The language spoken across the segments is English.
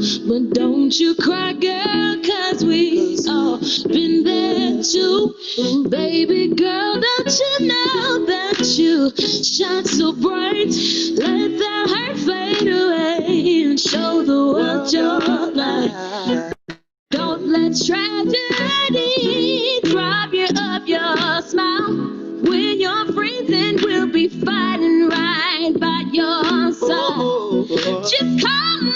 But don't you cry, girl, 'cause we all been there too. Baby girl, don't you know that you shine so bright? Let that hurt fade away and show the world your light. Don't let tragedy rob you of your smile. When you're freezing, we'll be fighting right by your side. Just call my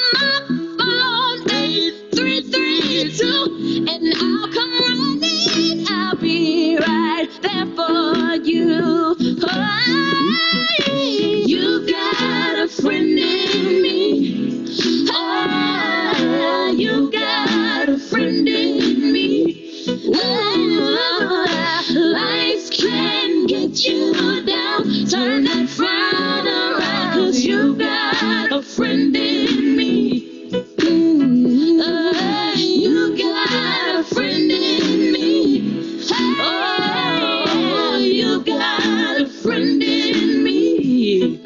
phone 8332 and I'll come running. I'll be right there for you. Oh, you got a friend in me. Oh, you got a friend in me. Oh, life can get you down. Turn that frown around, 'cause you got a friend in me. You got a friend in me. Oh, you got a friend in me.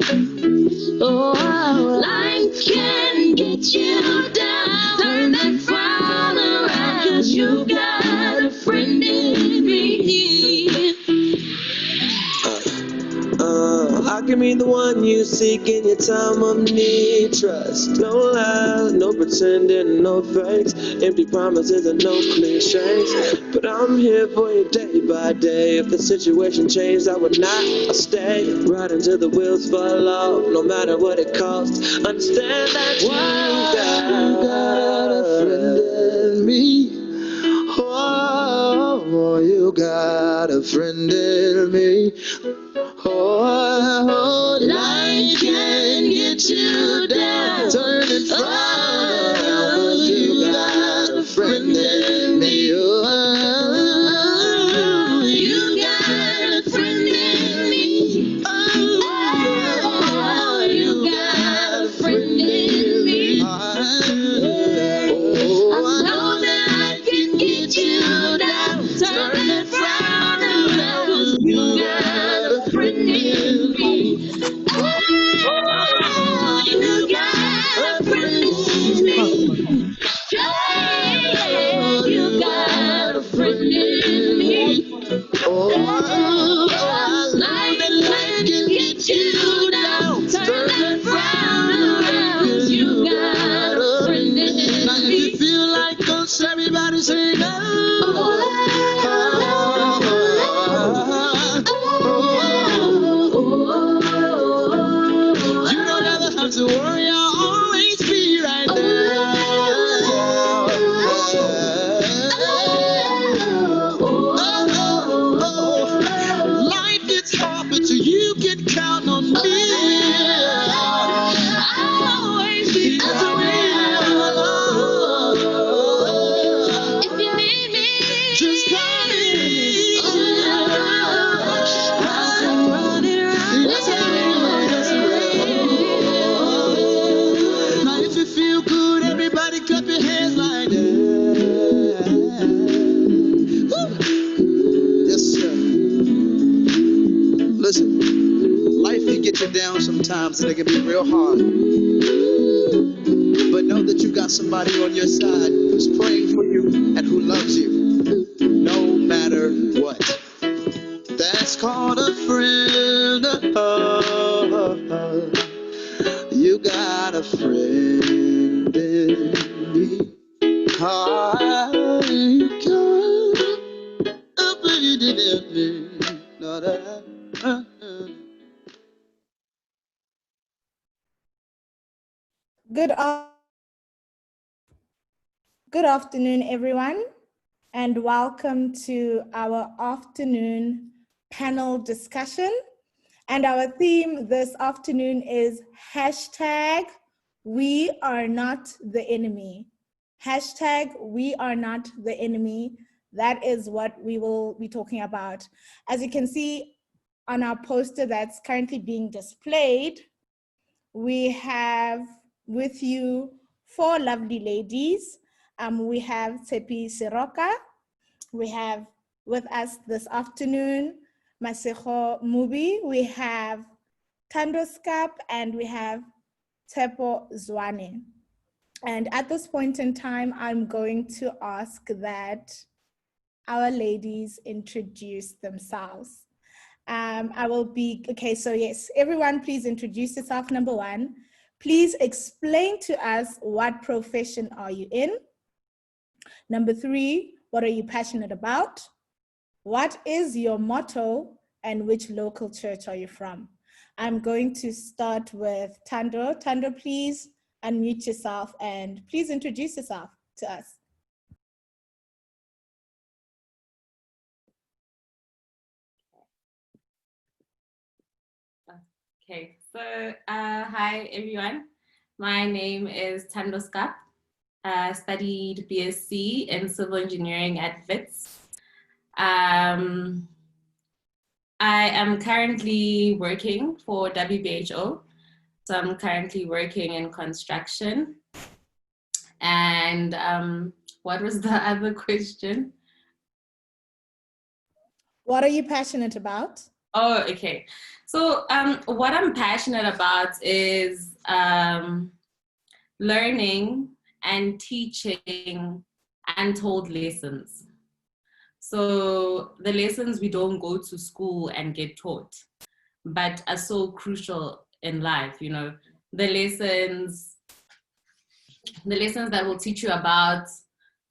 Oh, life can get you down. Turn that frown around, 'cause you got a friend in me. I can be the one you seek in your time of need. Trust, no lies, no pretending, no fakes, empty promises and no cliches. But I'm here for you day by day. If the situation changed, I would not. I'll stay right until the wheels fall off, no matter what it costs. Understand that you got a friend in me. Oh, you got a friend in me. Oh, life can get you down. Turn and frown around, but you got a friend in me. Oh, You got a friend in me. Oh, you got a friend in me. I know that I can get you down. Turn that frown around, 'cause you got a friend in me. Oh, you got a friend in me. Yeah, you got a friend in me. Oh, life can get you down. Turn that frown around, 'cause you got a friend in me. now if you feel like ghosts, everybody say no. You don't ever have to worry, I'll always be right there. Life gets hard, but you can count on me. I'll always be there. If you need me, Just call me. I'll come running around. Now if you feel good, everybody clap your hands like that. Woo. Yes, sir. Listen, life can get you down sometimes and it can be real hard. But know that you got somebody on your side who's praying for you and who loves you, no matter what. That's called a friend. You got a friend in me. I got a friend in me. Good afternoon, everyone, and welcome to our afternoon panel discussion. And our theme this afternoon is hashtag we are not the enemy. Hashtag we are not the enemy. That is what we will be talking about. As you can see on our poster that's currently being displayed, we have with you four lovely ladies. We have Tepi Siroka. We have with us this afternoon Masejo Mubi. We have Tando Skap, and we have Tepo Zwane. And at this point in time, I'm going to ask that our ladies introduce themselves. I will be, okay, so yes, everyone please introduce yourself, number one. Please explain to us what profession are you in. Number three, what are you passionate about? What is your motto and which local church are you from? I'm going to start with Tando. Tando, please unmute yourself and please introduce yourself to us. Okay, so hi everyone. My name is Tando Skap. I studied BSc in Civil Engineering at WITS. I am currently working for WBHO. So I'm currently working in construction. And what was the other question? What are you passionate about? Oh, okay. So what I'm passionate about is learning and teaching untold lessons. So the lessons we don't go to school and get taught, but are so crucial in life, you know, the lessons that will teach you about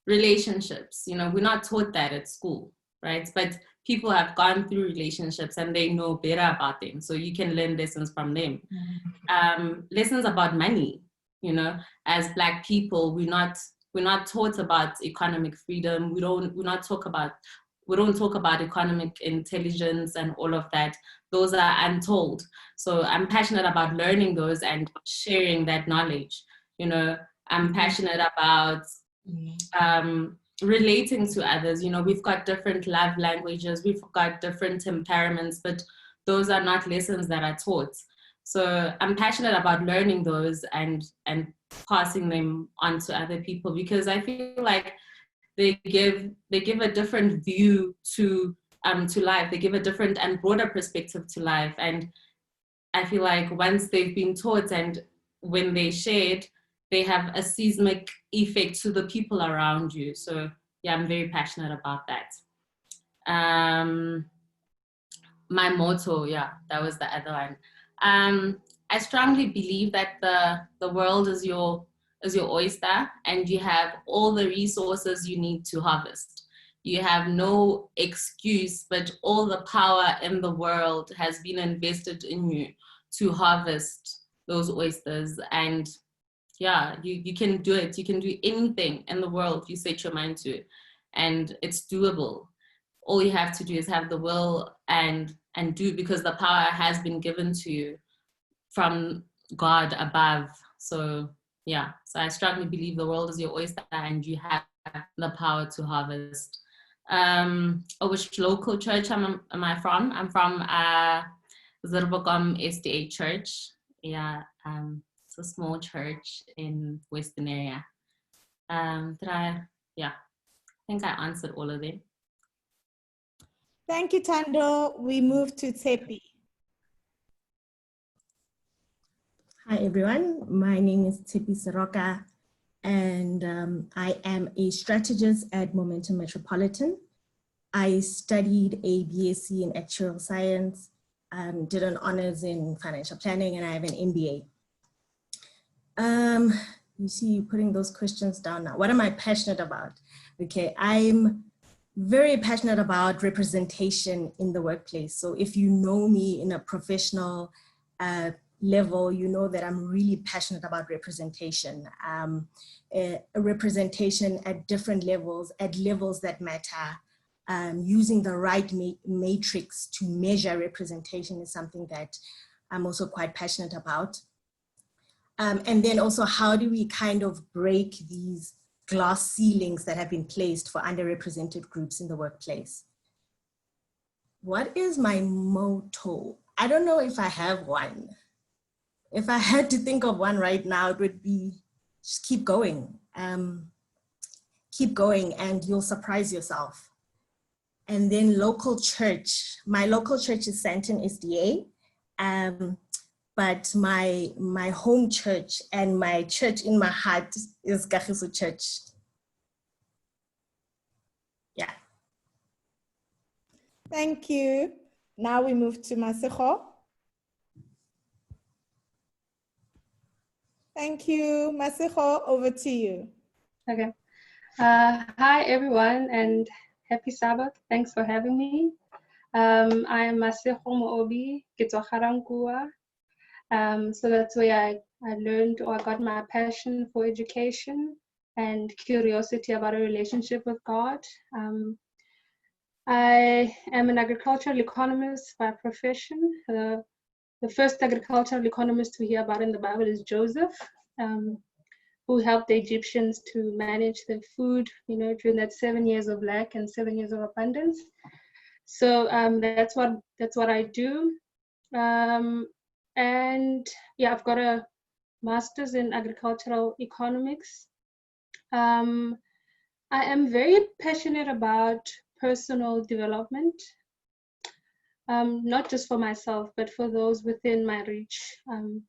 relationships. You know, we're not taught that at school, right? But people have gone through relationships and they know better about them. So you can learn lessons from them. Lessons about money, you know, as Black people, we're not taught about economic freedom. We don't talk about economic intelligence and all of that. Those are untold. So I'm passionate about learning those and sharing that knowledge. You know, I'm passionate about relating to others. You know, we've got different love languages, we've got different temperaments, but those are not lessons that are taught. So I'm passionate about learning those and passing them on to other people, because I feel like they give a different view to life. They give a different and broader perspective to life. And I feel like once they've been taught and when they shared, they have a seismic effect to the people around you. So yeah, I'm very passionate about that. My motto, yeah, that was the other one. I strongly believe that the world is your oyster, and you have all the resources you need to harvest. You have no excuse, but all the power in the world has been invested in you to harvest those oysters. And yeah, you can do it. You can do anything in the world you set your mind to, and it's doable. All you have to do is have the will and do, because the power has been given to you from God above. So yeah, so I strongly believe the world is your oyster and you have the power to harvest. Which local church am I from? I'm from Zirbogom SDA Church. Yeah, it's a small church in Western area. I think I answered all of them. Thank you, Tando. We move to Tepi. Hi, everyone. My name is Tepi Soroka, and I am a strategist at Momentum Metropolitan. I studied a BSc in Actuarial Science, did an honors in financial planning, and I have an MBA. You see you putting those questions down now. What am I passionate about? Okay, I'm very passionate about representation in the workplace. So if you know me in a professional level, you know that I'm really passionate about representation. A representation at different levels, at levels that matter. Using the right matrix to measure representation is something that I'm also quite passionate about. And then also, how do we kind of break these glass ceilings that have been placed for underrepresented groups in the workplace? What is my motto? I don't know if I have one. If I had to think of one right now, it would be just keep going. Keep going and you'll surprise yourself. And then local church. My local church is Santon SDA. but my home church and my church in my heart is Kagiso Church. Yeah. Thank you. Now we move to Masego. Thank you. Masego, over to you. Okay. Hi, everyone, and happy Sabbath. Thanks for having me. I am Masego Moobi Kitwaharangua. So that's where I learned, or I got my passion for education and curiosity about a relationship with God. I am an agricultural economist by profession. The first agricultural economist we hear about in the Bible is Joseph, who helped the Egyptians to manage their food, during that 7 years of lack and 7 years of abundance. So that's what I do. And yeah, I've got a master's in agricultural economics. I am very passionate about personal development, not just for myself, but for those within my reach. And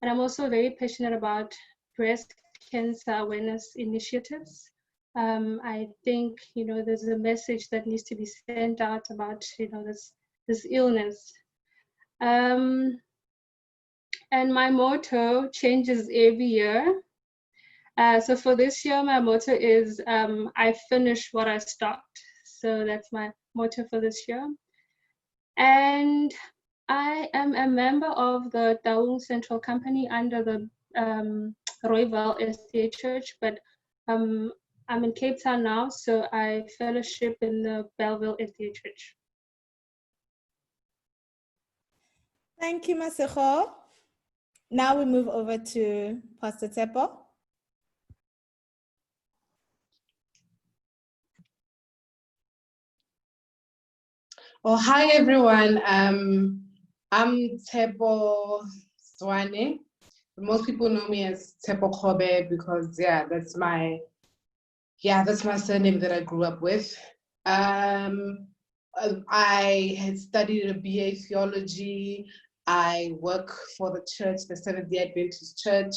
I'm also very passionate about breast cancer awareness initiatives. I think, there's a message that needs to be sent out about, this illness. And my motto changes every year. So for this year, my motto is, I finish what I start. So that's my motto for this year. And I am a member of the YAWM Central Company under the Rooiwel SDA Church, but I'm in Cape Town now, so I fellowship in the Belleville SDA Church. Thank you, Masego. Now we move over to Pastor Tsepo. Oh, hi everyone. I'm Tsepo Swane. Most people know me as Tsepo Kobe because that's my surname that I grew up with. I had studied a BA theology. I work for the church, the Seventh-day Adventist Church.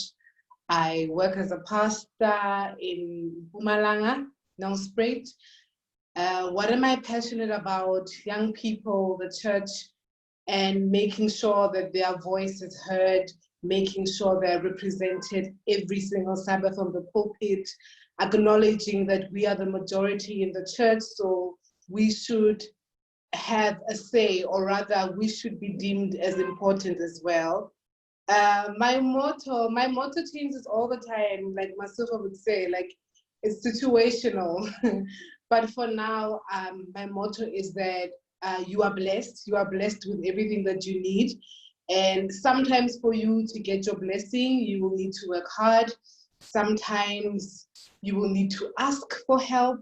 I work as a pastor in Mpumalanga, Nelspruit. What am I passionate about? Young people, the church, and making sure that their voice is heard, making sure they're represented every single Sabbath on the pulpit, acknowledging that we are the majority in the church, so we should have a say, or rather we should be deemed as important as well. My motto changes all the time, like Masego would say, like it's situational. But for now, my motto is that you are blessed. You are blessed with everything that you need. And sometimes for you to get your blessing, you will need to work hard. Sometimes you will need to ask for help.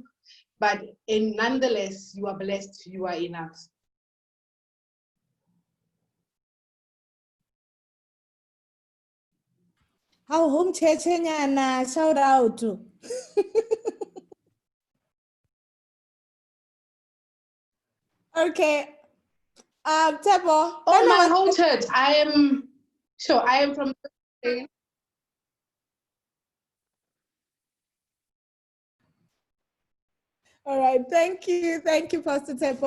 But nonetheless, you are blessed. You are enough. How home church shout out. Okay. Tsepo. Oh, my home church. I am from All right, thank you, Pastor Tsepo.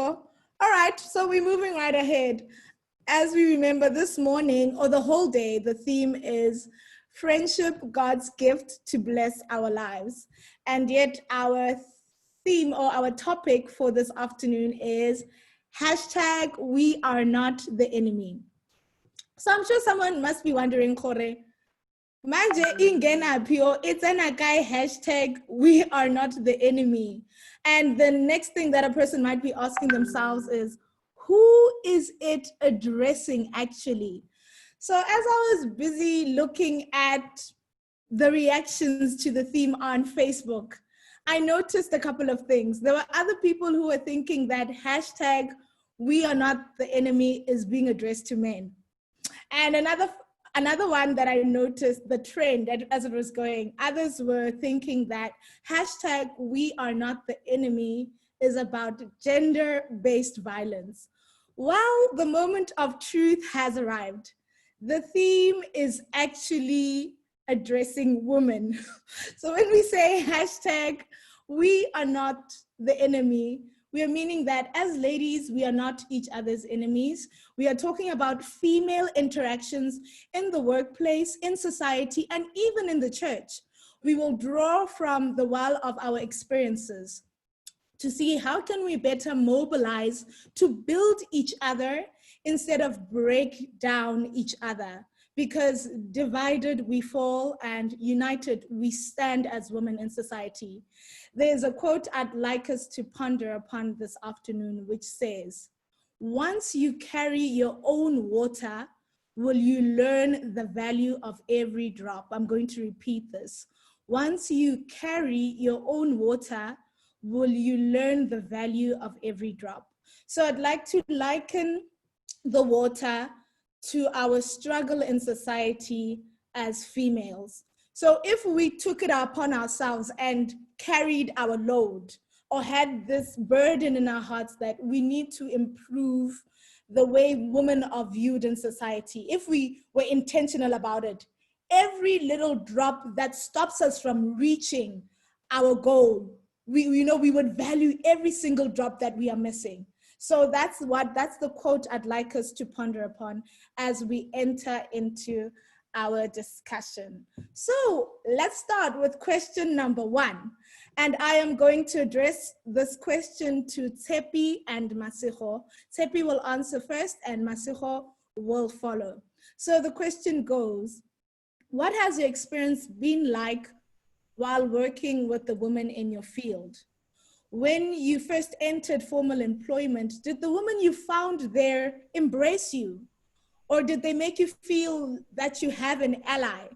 All right, so we're moving right ahead. As we remember this morning, or the whole day, the theme is friendship, God's gift to bless our lives. And yet our theme or our topic for this afternoon is hashtag we are not the enemy. So I'm sure someone must be wondering, Kore, manje ingena pio, it's an akai hashtag we are not the enemy. And the next thing that a person might be asking themselves is, who is it addressing actually? So as I was busy looking at the reactions to the theme on Facebook, I noticed a couple of things. There were other people who were thinking that hashtag we are not the enemy is being addressed to men. And another one that I noticed, the trend as it was going, others were thinking that hashtag we are not the enemy is about gender-based violence. Well, the moment of truth has arrived. the theme is actually addressing women. So when we say hashtag, we are not the enemy, we are meaning that as ladies, we are not each other's enemies. We are talking about female interactions in the workplace, in society, and even in the church. We will draw from the well of our experiences to see how can we better mobilize to build each other instead of break down each other. Because divided we fall and united we stand as women in society. There's a quote I'd like us to ponder upon this afternoon, which says, "Once you carry your own water, will you learn the value of every drop." I'm going to repeat this. Once you carry your own water, will you learn the value of every drop? So I'd like to liken the water to our struggle in society as females. So if we took it upon ourselves and carried our load, or had this burden in our hearts that we need to improve the way women are viewed in society, if we were intentional about it, every little drop that stops us from reaching our goal, we would value every single drop that we are missing. So that's the quote I'd like us to ponder upon as we enter into our discussion. So let's start with question number 1. And I am going to address this question to Tshepi and Masigo. Tshepi will answer first and Masigo will follow. So the question goes, what has your experience been like while working with the women in your field? When you first entered formal employment, did the women you found there embrace you? Or did they make you feel that you have an ally?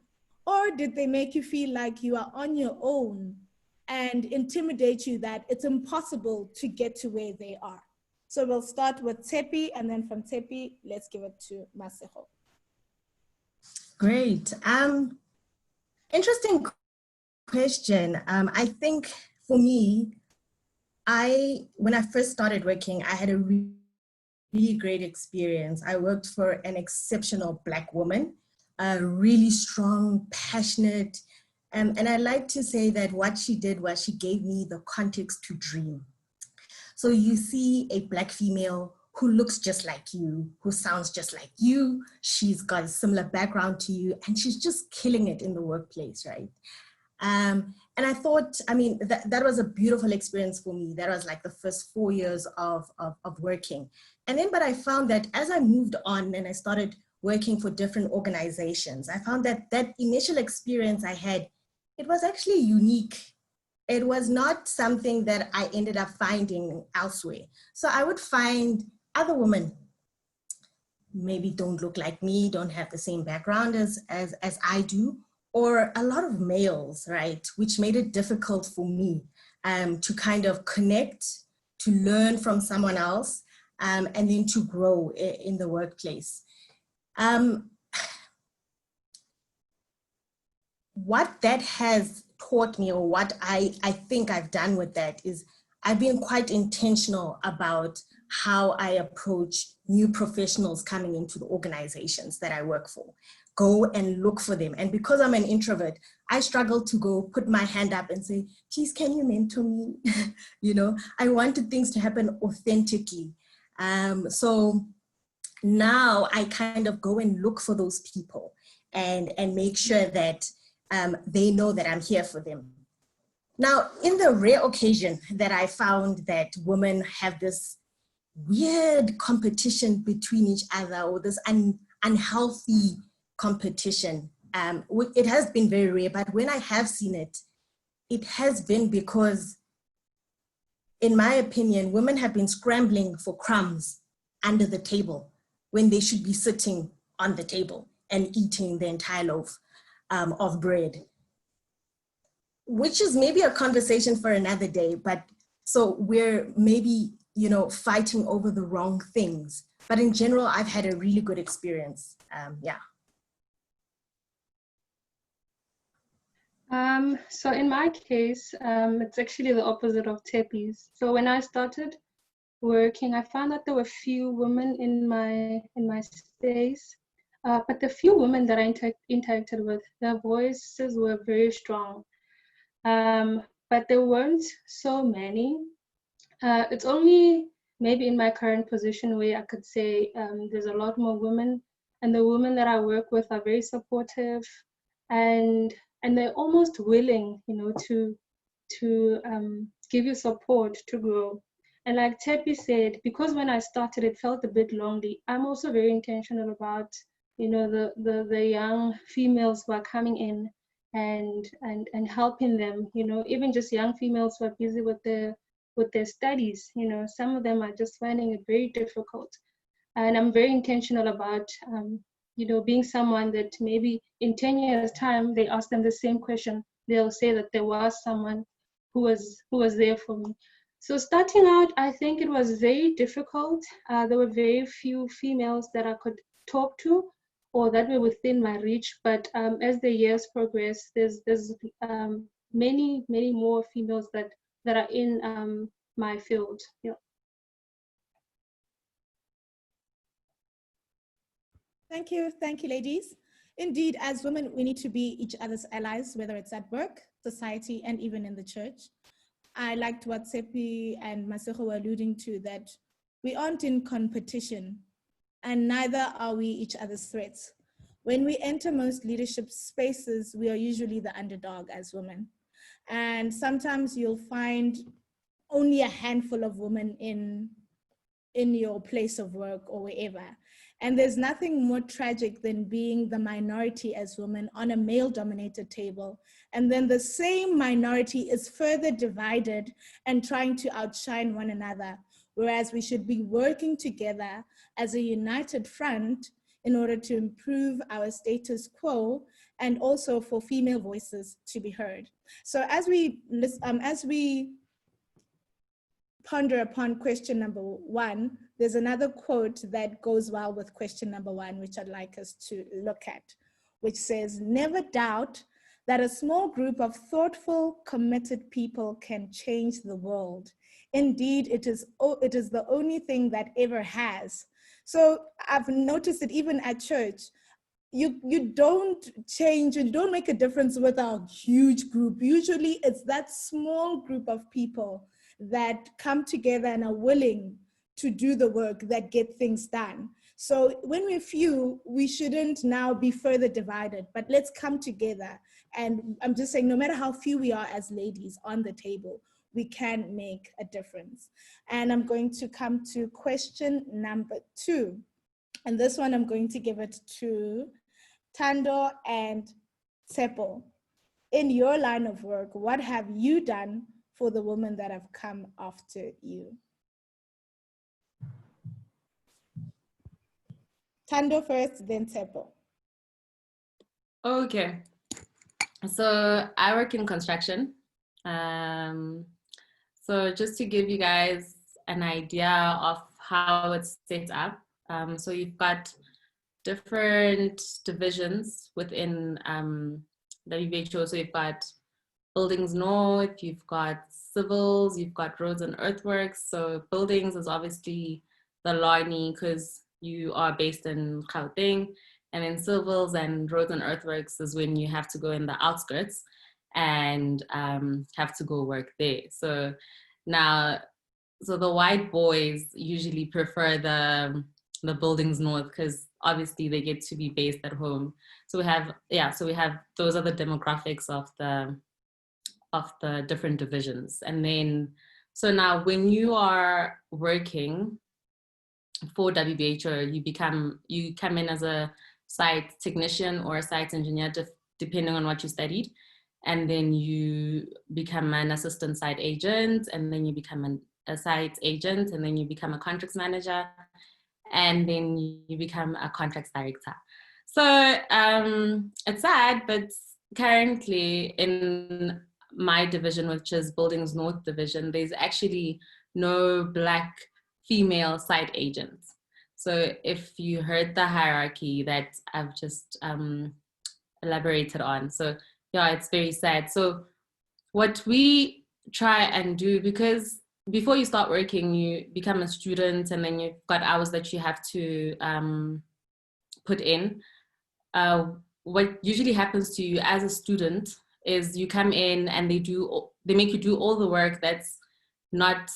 Or did they make you feel like you are on your own and intimidate you that it's impossible to get to where they are? So we'll start with Tshepi, and then from Tshepi, let's give it to Masigo. Great. Interesting question. I think for me, when I first started working, I had a really great experience. I worked for an exceptional Black woman, really strong, passionate, and I like to say that what she did was she gave me the context to dream. So you see a Black female who looks just like you, who sounds just like you, she's got a similar background to you, and she's just killing it in the workplace, right? And I thought, that was a beautiful experience for me. That was like the first 4 years of working. And then, but I found that as I moved on and I started working for different organizations, I found that that initial experience I had, it was actually unique. It was not something that I ended up finding elsewhere. So I would find other women, maybe don't look like me, don't have the same background as I do, or a lot of males, right? Which made it difficult for me to kind of connect, to learn from someone else, and then to grow in the workplace. What that has taught me, or what I think I've done with that, is I've been quite intentional about how I approach new professionals coming into the organizations that I work for. Go and look for them. And because I'm an introvert, I struggle to go put my hand up and say, please, can you mentor me? I wanted things to happen authentically. So now I kind of go and look for those people and make sure that they know that I'm here for them. Now, in the rare occasion that I found that women have this weird competition between each other, or this unhealthy competition, it has been very rare, but when I have seen it, it has been because, in my opinion, women have been scrambling for crumbs under the table when they should be sitting on the table and eating the entire loaf of bread, which is maybe a conversation for another day. But so we're maybe, fighting over the wrong things. But in general, I've had a really good experience. Yeah. So in my case, it's actually the opposite of Tshepi's. So when I started working, I found that there were few women in my space. But the few women that I interacted with, their voices were very strong. But there weren't so many. It's only maybe in my current position where I could say there's a lot more women, and the women that I work with are very supportive, and they're almost willing, you know, to give you support to grow. And like Tepi said, because when I started, it felt a bit lonely. I'm also very intentional about, you know, the young females who are coming in and helping them. You know, even just young females who are busy with their studies. You know, some of them are just finding it very difficult. And I'm very intentional about, you know, being someone that maybe in 10 years' time, they ask them the same question. They'll say that there was someone who was there for me. So starting out, I think it was very difficult. There were very few females that I could talk to or that were within my reach. But as the years progress, there's many more females that are in my field. Yeah. Thank you, ladies. Indeed, as women, we need to be each other's allies, whether it's at work, society, and even in the church. I liked what Sepi and Masego were alluding to, that we aren't in competition and neither are we each other's threats. When we enter most leadership spaces, we are usually the underdog as women. And sometimes you'll find only a handful of women in your place of work or wherever. And there's nothing more tragic than being the minority as women on a male-dominated table. And then the same minority is further divided and trying to outshine one another, whereas we should be working together as a united front in order to improve our status quo and also for female voices to be heard. So as we ponder upon question number one, there's another quote that goes well with question number one, which I'd like us to look at, which says, "Never doubt that a small group of thoughtful, committed people can change the world. Indeed, it is the only thing that ever has." So I've noticed it even at church. You don't change, you don't make a difference with a huge group. Usually it's that small group of people that come together and are willing to do the work that get things done. So when we're few, we shouldn't now be further divided, but let's come together. And I'm just saying, no matter how few we are as ladies on the table, we can make a difference. And I'm going to come to question number two. And this one, I'm going to give it to Tando and Tsepo. In your line of work, what have you done for the women that have come after you? Tando first, then Tsepo. Okay. So I work in construction. So just to give you guys an idea of how it's set up. So you've got different divisions within WBHO. So you've got buildings north, you've got civils, you've got roads and earthworks. So buildings is obviously the Lani because you are based in Gauteng, and then civils and roads and earthworks is when you have to go in the outskirts and have to go work there. So now, so the white boys usually prefer the buildings north because obviously they get to be based at home. So we have, so we have, those are the demographics of the different divisions. And then, so now when you are working for WBHO, you come in as a site technician or a site engineer, depending on what you studied. And then you become an assistant site agent, and then you become a site agent, and then you become a contracts manager, and then you become a contracts director. So it's sad, but currently in my division, which is Buildings North Division, there's actually no Black female site agents. So if you heard the hierarchy that I've just elaborated on, so yeah, it's very sad. So what we try and do, because before you start working, you become a student and then you've got hours that you have to put in. what usually happens to you as a student is you come in and they make you do all the work that's not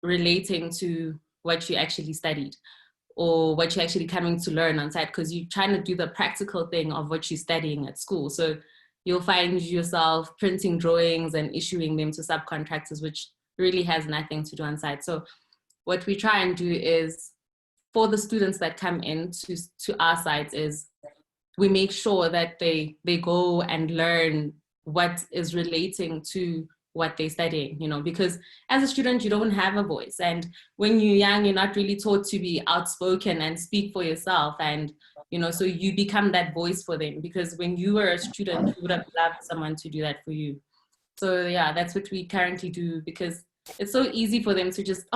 relating to what you actually studied or what you're actually coming to learn on site, because you're trying to do the practical thing of what you're studying at school. So you'll find yourself printing drawings and issuing them to subcontractors, which really has nothing to do on site. So what we try and do is, for the students that come in to our sites, is we make sure that they go and learn what is relating to what they're studying, you know, because as a student, you don't have a voice. And when you're young, you're not really taught to be outspoken and speak for yourself. And, you know, so you become that voice for them, because when you were a student, you would have loved someone to do that for you. So yeah, that's what we currently do, because it's so easy for them to just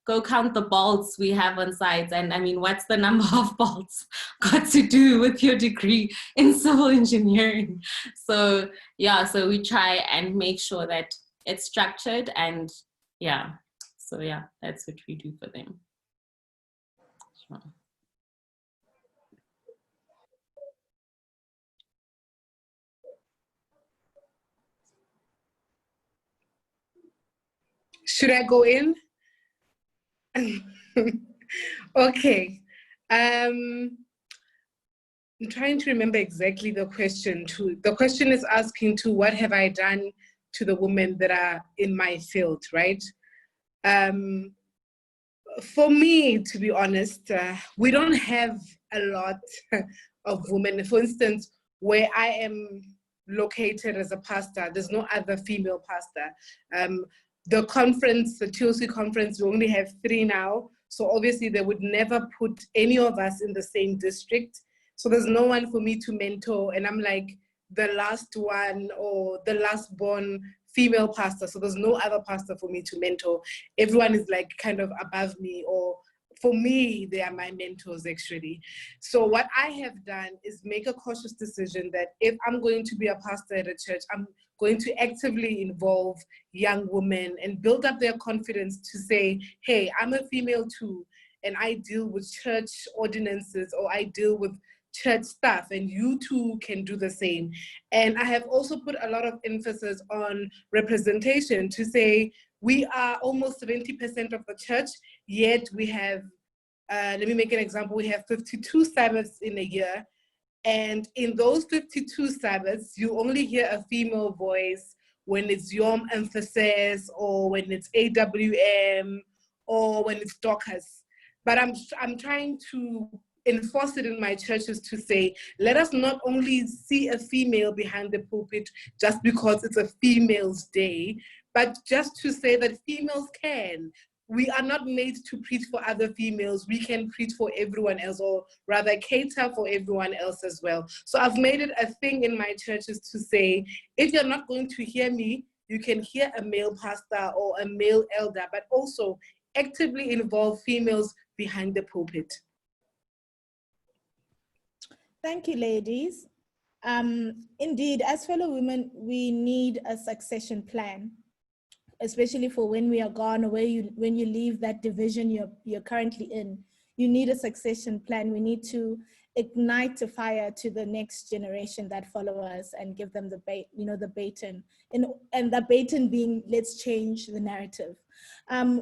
go count the bolts we have on site. And I mean, what's the number of bolts got to do with your degree in civil engineering? So yeah, so we try and make sure that it's structured, and yeah, so yeah, that's what we do for them. Sure. Should I go in? Okay. I'm trying to remember exactly the question. The question is asking to what have I done to the women that are in my field, right? For me, to be honest, we don't have a lot of women. For instance, where I am located as a pastor, there's no other female pastor. The conference, the TOC conference, we only have 3 now. So obviously they would never put any of us in the same district. So there's no one for me to mentor. And I'm like the last one or the last born female pastor. So there's no other pastor for me to mentor. Everyone is like kind of above me, or for me, they are my mentors actually. So what I have done is make a cautious decision that if I'm going to be a pastor at a church, I'm going to actively involve young women and build up their confidence to say, hey, I'm a female too, and I deal with church ordinances, or I deal with church stuff, and you too can do the same. And I have also put a lot of emphasis on representation to say we are almost 70% of the church, yet we have, let me make an example, we have 52 Sabbaths in a year. And in those 52 Sabbaths, you only hear a female voice when it's YAWM emphasis, or when it's AWM, or when it's Dockers. But I'm trying to enforce it in my churches to say, let us not only see a female behind the pulpit just because it's a female's day, but just to say that females can. We are not made to preach for other females. We can preach for everyone else, or rather cater for everyone else as well. So I've made it a thing in my churches to say, if you're not going to hear me, you can hear a male pastor or a male elder, but also actively involve females behind the pulpit. Thank you, ladies. Indeed, as fellow women, we need a succession plan, especially for when we are gone, or when you leave that division you're currently in. You need a succession plan. We need to ignite the fire to the next generation that follow us and give them the baton, and the baton being, let's change the narrative.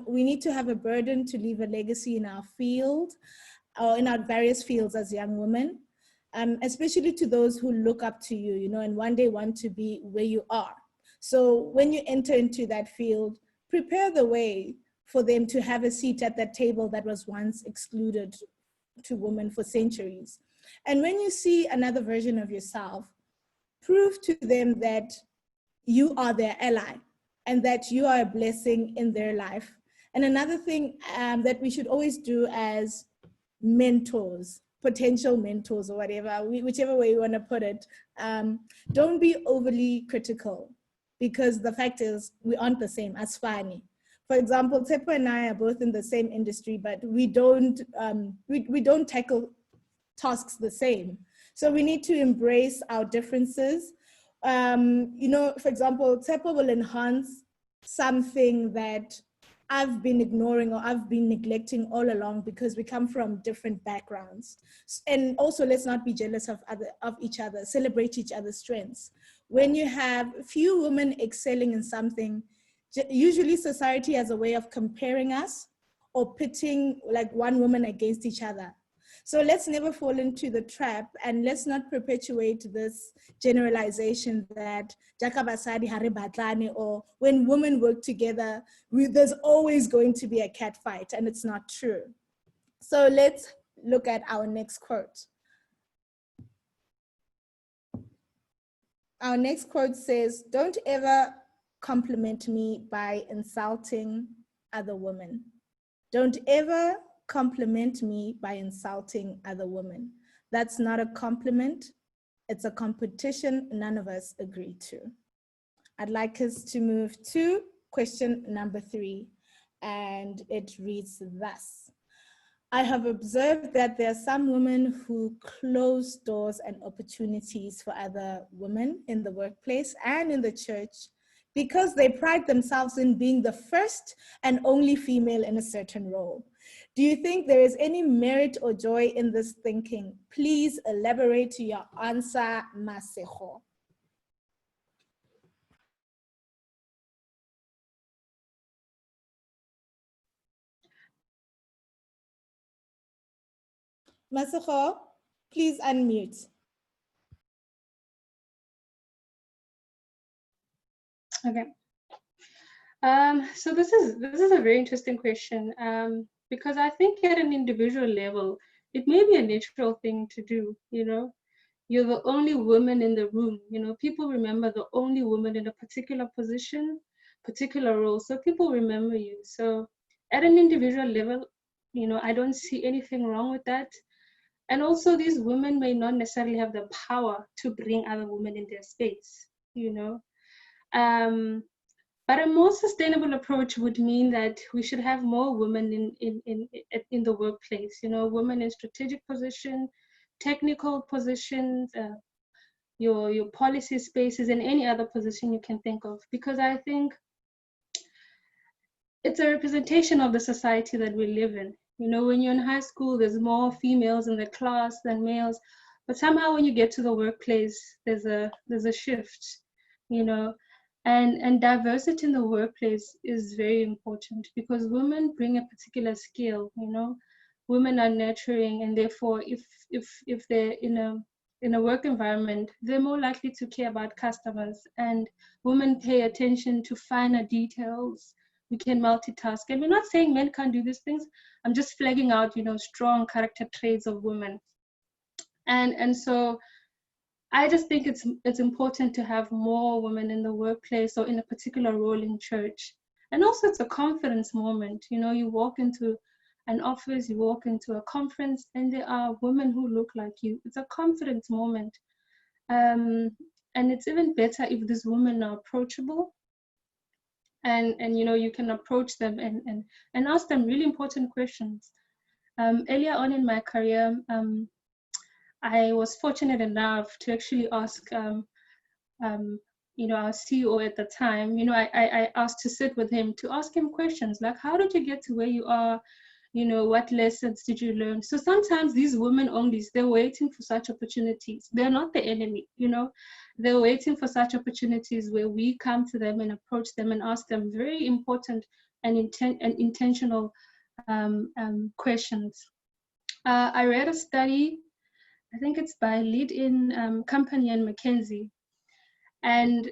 We need to have a burden to leave a legacy in our field, or in our various fields as young women, especially to those who look up to you, and one day want to be where you are. So when you enter into that field, prepare the way for them to have a seat at that table that was once excluded to women for centuries. And when you see another version of yourself, prove to them that you are their ally and that you are a blessing in their life. And another thing that we should always do as mentors, potential mentors, or whatever, whichever way you want to put it, don't be overly critical, because the fact is we aren't the same as Fani. For example, Tsepo and I are both in the same industry, but we don't tackle tasks the same. So we need to embrace our differences. For example, Tsepo will enhance something that I've been ignoring or I've been neglecting all along because we come from different backgrounds. And also, let's not be jealous of each other, celebrate each other's strengths. When you have few women excelling in something, usually society has a way of comparing us or pitting like one woman against each other. So let's never fall into the trap, and let's not perpetuate this generalization that or when women work together, there's always going to be a cat fight, and it's not true. So let's look at our next quote. Our next quote says, "Don't ever compliment me by insulting other women. Don't ever compliment me by insulting other women. That's not a compliment. It's a competition none of us agree to." I'd like us to move to question number 3, and it reads thus. "I have observed that there are some women who close doors and opportunities for other women in the workplace and in the church because they pride themselves in being the first and only female in a certain role. Do you think there is any merit or joy in this thinking? Please elaborate your answer, Masego." Masego, please unmute. Okay. So this is a very interesting question, because I think at an individual level, it may be a natural thing to do. You know, you're the only woman in the room. You know, people remember the only woman in a particular position, particular role. So people remember you. So at an individual level, you know, I don't see anything wrong with that. And also, these women may not necessarily have the power to bring other women in their space. You know. But a more sustainable approach would mean that we should have more women in the workplace. You know, women in strategic position, technical positions, your policy spaces, and any other position you can think of. Because I think it's a representation of the society that we live in. You know, when you're in high school, there's more females in the class than males, but somehow when you get to the workplace, there's a shift. You know. And diversity in the workplace is very important because women bring a particular skill. You know, women are nurturing, and therefore, if they're in a work environment, they're more likely to care about customers. And women pay attention to finer details. We can multitask, and we're not saying men can't do these things. I'm just flagging out, you know, strong character traits of women. And so I just think it's important to have more women in the workplace or in a particular role in church. And also it's a confidence moment. You know, you walk into an office, you walk into a conference, and there are women who look like you. It's a confidence moment. And it's even better if these women are approachable. And you know, you can approach them and ask them really important questions. Earlier on in my career, I was fortunate enough to actually ask, you know, our CEO at the time, you know, I asked to sit with him to ask him questions like, how did you get to where you are? You know, what lessons did you learn? So sometimes these women only, they're waiting for such opportunities. They're not the enemy, you know, they're waiting for such opportunities where we come to them and approach them and ask them very important and intentional questions. I read a study, I think it's by Lead-In Company and McKinsey. And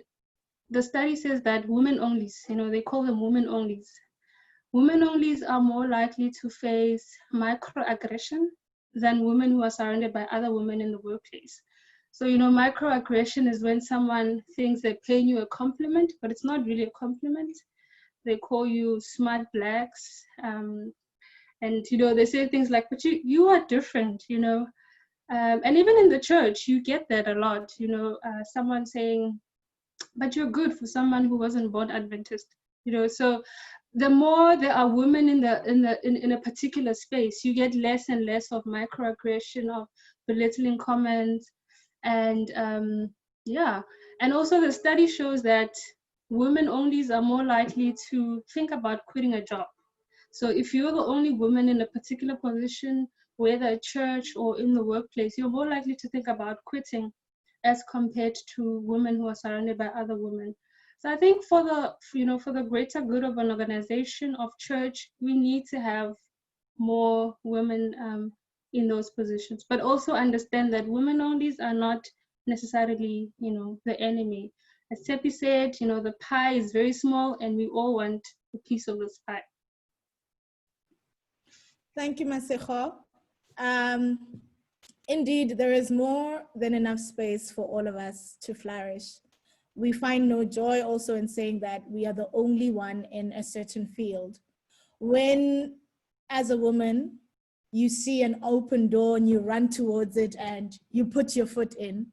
the study says that women onlys, you know, they call them women onlys. Women onlys are more likely to face microaggression than women who are surrounded by other women in the workplace. So, you know, microaggression is when someone thinks they're paying you a compliment, but it's not really a compliment. They call you smart blacks. And, you know, they say things like, but you are different, you know. And even in the church, you get that a lot, you know, someone saying, but you're good for someone who wasn't born Adventist, you know. So the more there are women in a particular space, you get less and less of microaggression, of belittling comments. And yeah, and also the study shows that women onlys are more likely to think about quitting a job. So if you're the only woman in a particular position, whether at church or in the workplace, you're more likely to think about quitting as compared to women who are surrounded by other women. So I think for the greater good of an organization, of church, we need to have more women in those positions, but also understand that women onlys are not necessarily, the enemy. As Tepi said, the pie is very small and we all want a piece of this pie. Thank you, Masego. Indeed, there is more than enough space for all of us to flourish. We find no joy also in saying that we are the only one in a certain field. When, as a woman, you see an open door and you run towards it and you put your foot in,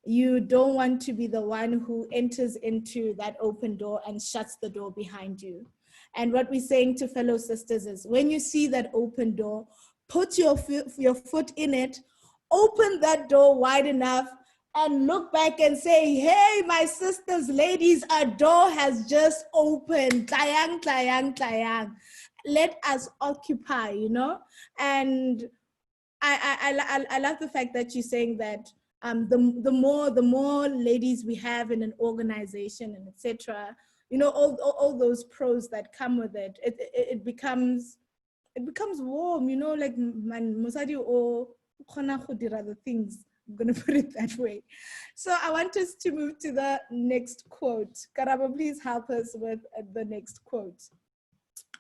you don't want to be the one who enters into that open door and shuts the door behind you. And what we're saying to fellow sisters is, when you see that open door, put your foot in it, open that door wide enough, and look back and say, hey, my sisters, ladies, a door has just opened. Tlayang, tlayang, tlayang. Let us occupy, And I love the fact that you're saying that the more ladies we have in an organization and etc., all those pros that come with it, it becomes warm, like man mosadi o khona go dira the things. I'm going to put it that way. So I want us to move to the next quote. Karabo, please help us with the next quote,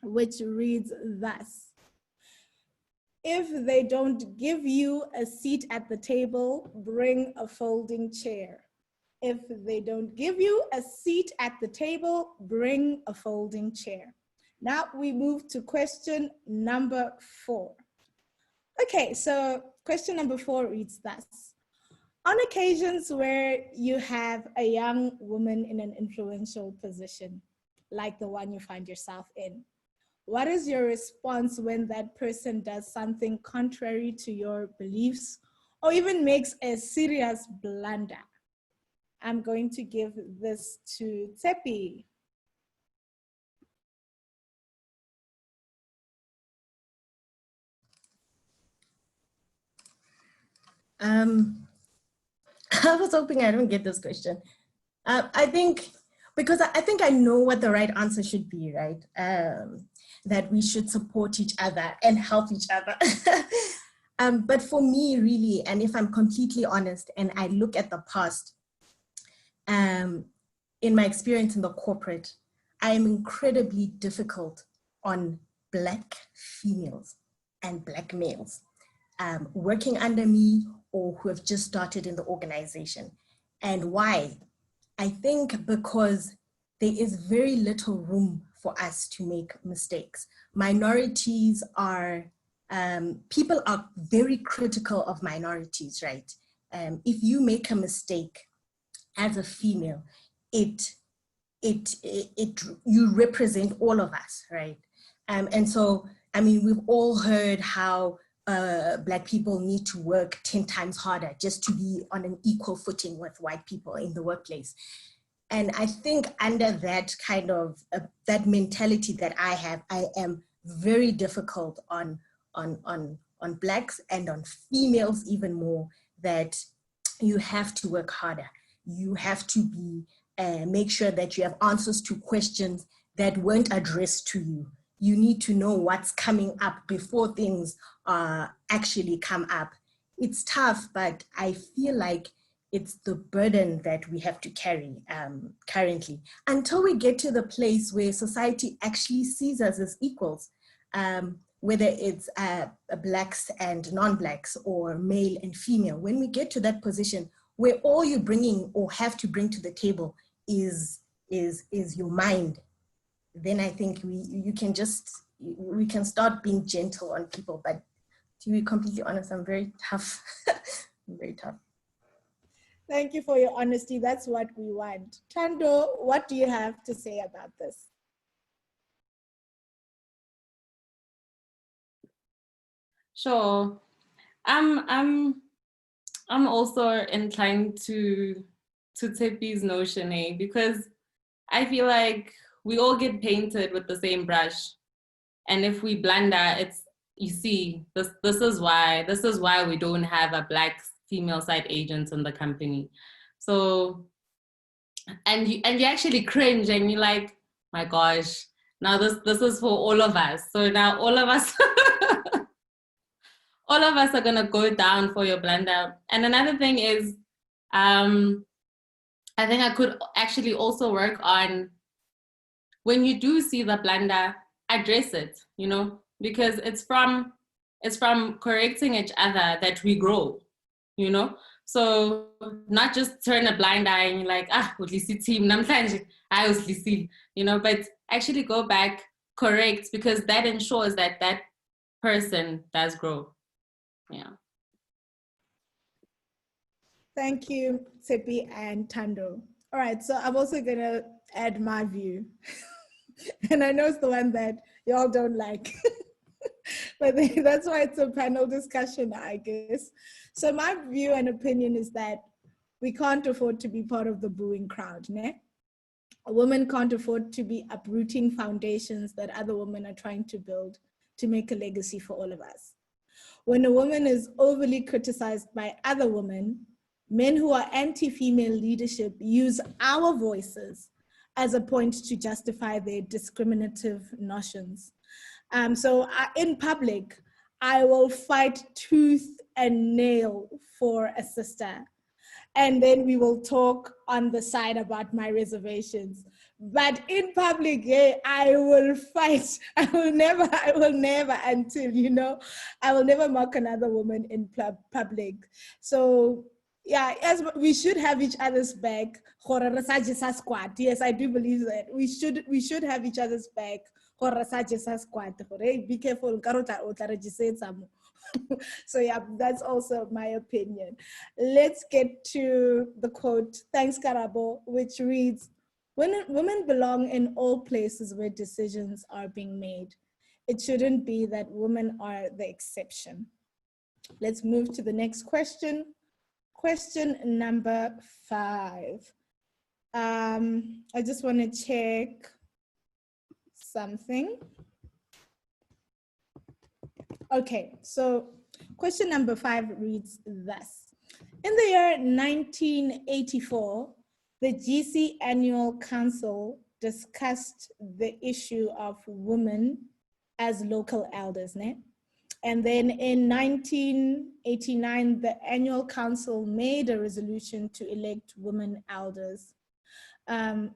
which reads thus: if they don't give you a seat at the table, bring a folding chair. If they don't give you a seat at the table, bring a folding chair. Now we move to question number 4. Okay, so question number 4 reads thus: on occasions where you have a young woman in an influential position, like the one you find yourself in, what is your response when that person does something contrary to your beliefs or even makes a serious blunder? I'm going to give this to Tepi. I was hoping I don't get this question. I think I know what the right answer should be, right? That we should support each other and help each other. But for me, really, and if I'm completely honest, and I look at the past, in my experience in the corporate, I am incredibly difficult on Black females and Black males working under me or who have just started in the organization. And why? I think because there is very little room for us to make mistakes. Minorities are, people are very critical of minorities, right? If you make a mistake as a female, you represent all of us, right? And so, I mean, we've all heard how Black people need to work 10 times harder just to be on an equal footing with white people in the workplace. And I think under that kind of, that mentality that I have, I am very difficult on Blacks and on females even more, that you have to work harder. You have to be, make sure that you have answers to questions that weren't addressed to you. You need to know what's coming up before things actually come up. It's tough, but I feel like it's the burden that we have to carry currently until we get to the place where society actually sees us as equals, whether it's Blacks and non-Blacks or male and female. When we get to that position where all you're bringing or have to bring to the table is your mind, then I think we can start being gentle on people. But to be completely honest, I'm very tough. I'm very tough. Thank you for your honesty. That's what we want. Tando, what do you have to say about this? Sure. I'm also inclined to Tepi's notion, because I feel like we all get painted with the same brush. And if we blunder, it's, you see, this is why we don't have a Black female side agent in the company. So, and you actually cringe and you're like, my gosh, now this is for all of us. So now all of us all of us are gonna go down for your blunder. And another thing is, I think I could actually also work on, when you do see the blunder, address it, you know, because it's from correcting each other that we grow, you know. So not just turn a blind eye and you're like, team, you know, but actually go back, correct, because that ensures that that person does grow. Yeah. Thank you, Tsepi and Tando. All right, so I'm also gonna add my view. And I know it's the one that y'all don't like. But that's why it's a panel discussion, I guess. So my view and opinion is that we can't afford to be part of the booing crowd, ne? A woman can't afford to be uprooting foundations that other women are trying to build to make a legacy for all of us. When a woman is overly criticized by other women, men who are anti-female leadership use our voices as a point to justify their discriminative notions. So in public, I will fight tooth and nail for a sister. And then we will talk on the side about my reservations. But in public, I will fight. I will never until, you know, I will never mock another woman in public. So yeah, as we should have each other's back. Yes, I do believe that we should have each other's back. Be careful. So yeah, that's also my opinion. Let's get to the quote, thanks Karabo, which reads, women belong in all places where decisions are being made. It shouldn't be that women are the exception. Let's move to the next question. Question number 5. I just want to check something. Okay, so question number 5 reads thus. In the year 1984, the GC Annual Council discussed the issue of women as local elders, ne? And then in 1989, the Annual Council made a resolution to elect women elders. And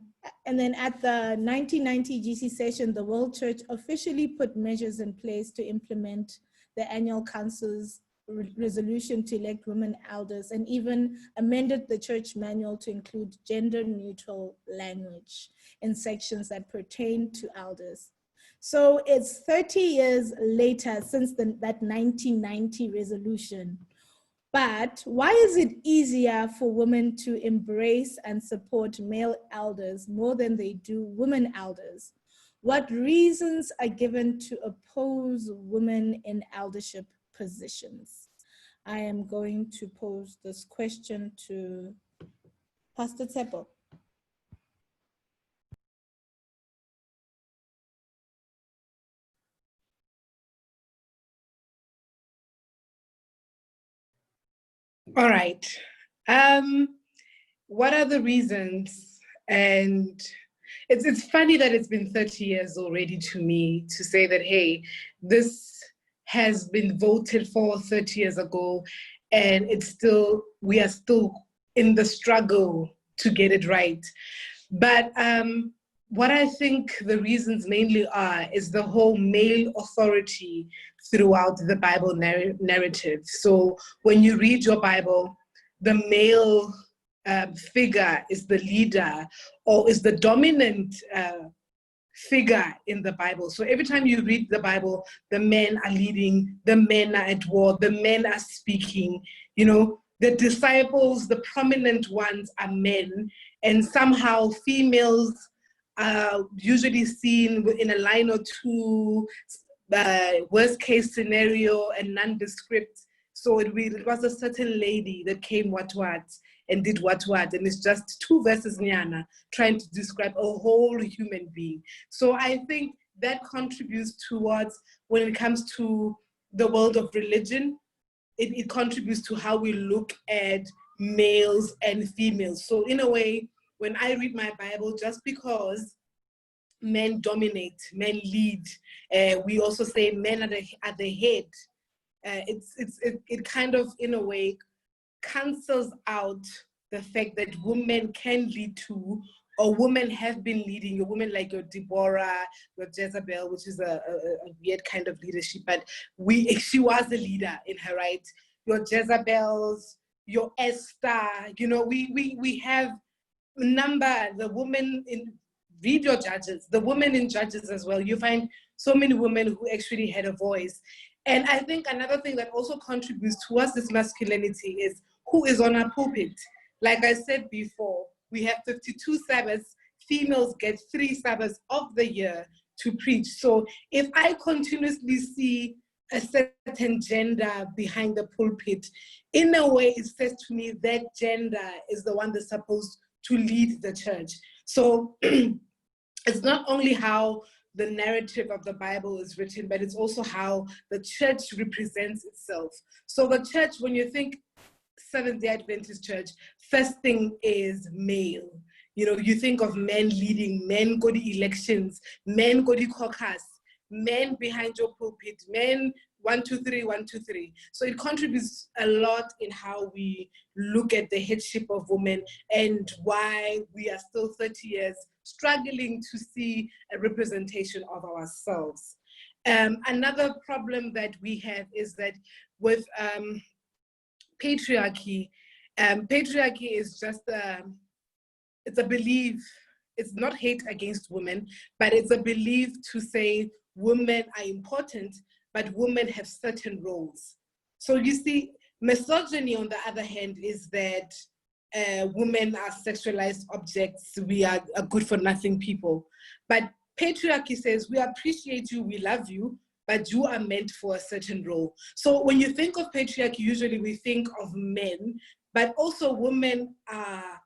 then at the 1990 GC session, the World Church officially put measures in place to implement the Annual Council's resolution to elect women elders, and even amended the church manual to include gender-neutral language in sections that pertain to elders. So it's 30 years later since that 1990 resolution. But why is it easier for women to embrace and support male elders more than they do women elders? What reasons are given to oppose women in eldership positions? I am going to pose this question to Pastor Tsepo. All right. What are the reasons? And it's funny that it's been 30 years already to me to say that, hey, this has been voted for 30 years ago, and we are still in the struggle to get it right. But what I think the reasons mainly are is the whole male authority throughout the Bible narrative. So when you read your Bible, the male figure is the leader or is the dominant figure in the Bible. So every time you read the Bible, the men are leading, the men are at war, the men are speaking, you know, the disciples, the prominent ones are men, and somehow females are usually seen in a line or two, worst case scenario and nondescript. So it was a certain lady that came what, and did what, and it's just 2 verses nyana trying to describe a whole human being. So I think that contributes towards, when it comes to the world of religion, it contributes to how we look at males and females. So in a way, when I read my Bible, just because men dominate, men lead, we also say men are the head. It kind of, in a way, cancels out the fact that women can lead too, or women have been leading. Your women like your Deborah, your Jezebel, which is a weird kind of leadership, but she was a leader in her right. Your Jezebels, your Esther, you know, we have the women in, read your Judges, the women in Judges as well. You find so many women who actually had a voice. And I think another thing that also contributes towards this masculinity is who is on our pulpit. Like I said before, we have 52 Sabbaths. Females get 3 Sabbaths of the year to preach. So if I continuously see a certain gender behind the pulpit, in a way it says to me that gender is the one that's supposed to lead the church. So it's not only how the narrative of the Bible is written, but it's also how the church represents itself. So the church, when you think Seventh-day Adventist church, first thing is male. You know, you think of men leading, men go to elections, men go to caucus, men behind your pulpit, men 1, 2, 3, 1, 2, 3. So it contributes a lot in how we look at the headship of women and why we are still 30 years struggling to see a representation of ourselves. Another problem that we have is that with patriarchy, patriarchy is just it's a belief. It's not hate against women, but it's a belief to say women are important, but women have certain roles. So you see, misogyny, on the other hand, is that women are sexualized objects, we are good for nothing people. But patriarchy says, we appreciate you, we love you, but you are meant for a certain role. So when you think of patriarchy, usually we think of men, but also women are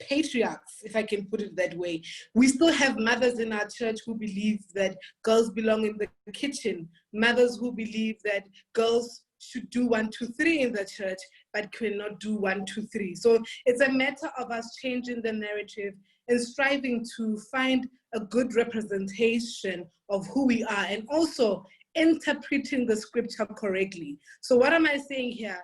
patriarchs, if I can put it that way. We still have mothers in our church who believe that girls belong in the kitchen, mothers who believe that girls should do 1, 2, 3 in the church, but cannot do 1, 2, 3. So it's a matter of us changing the narrative and striving to find a good representation of who we are, and also interpreting the scripture correctly. So what am I saying here?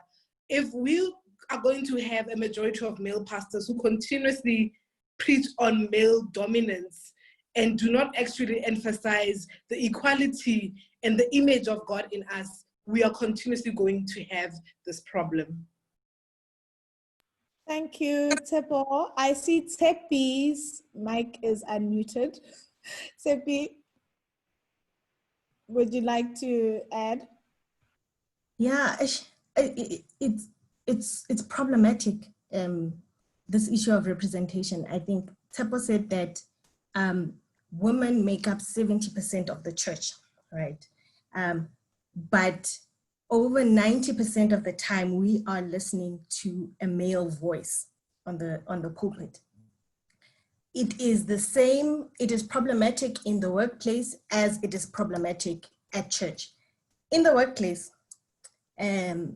If we are going to have a majority of male pastors who continuously preach on male dominance and do not actually emphasize the equality and the image of God in us, we are continuously going to have this problem. Thank you, Tepo. I see Tepi's mic is unmuted. Tepi, would you like to add? Yeah, it's problematic, this issue of representation. I think Tepo said that women make up 70% of the church, right? But over 90% of the time, we are listening to a male voice on the pulpit. It is the same, it is problematic in the workplace as it is problematic at church. In the workplace, it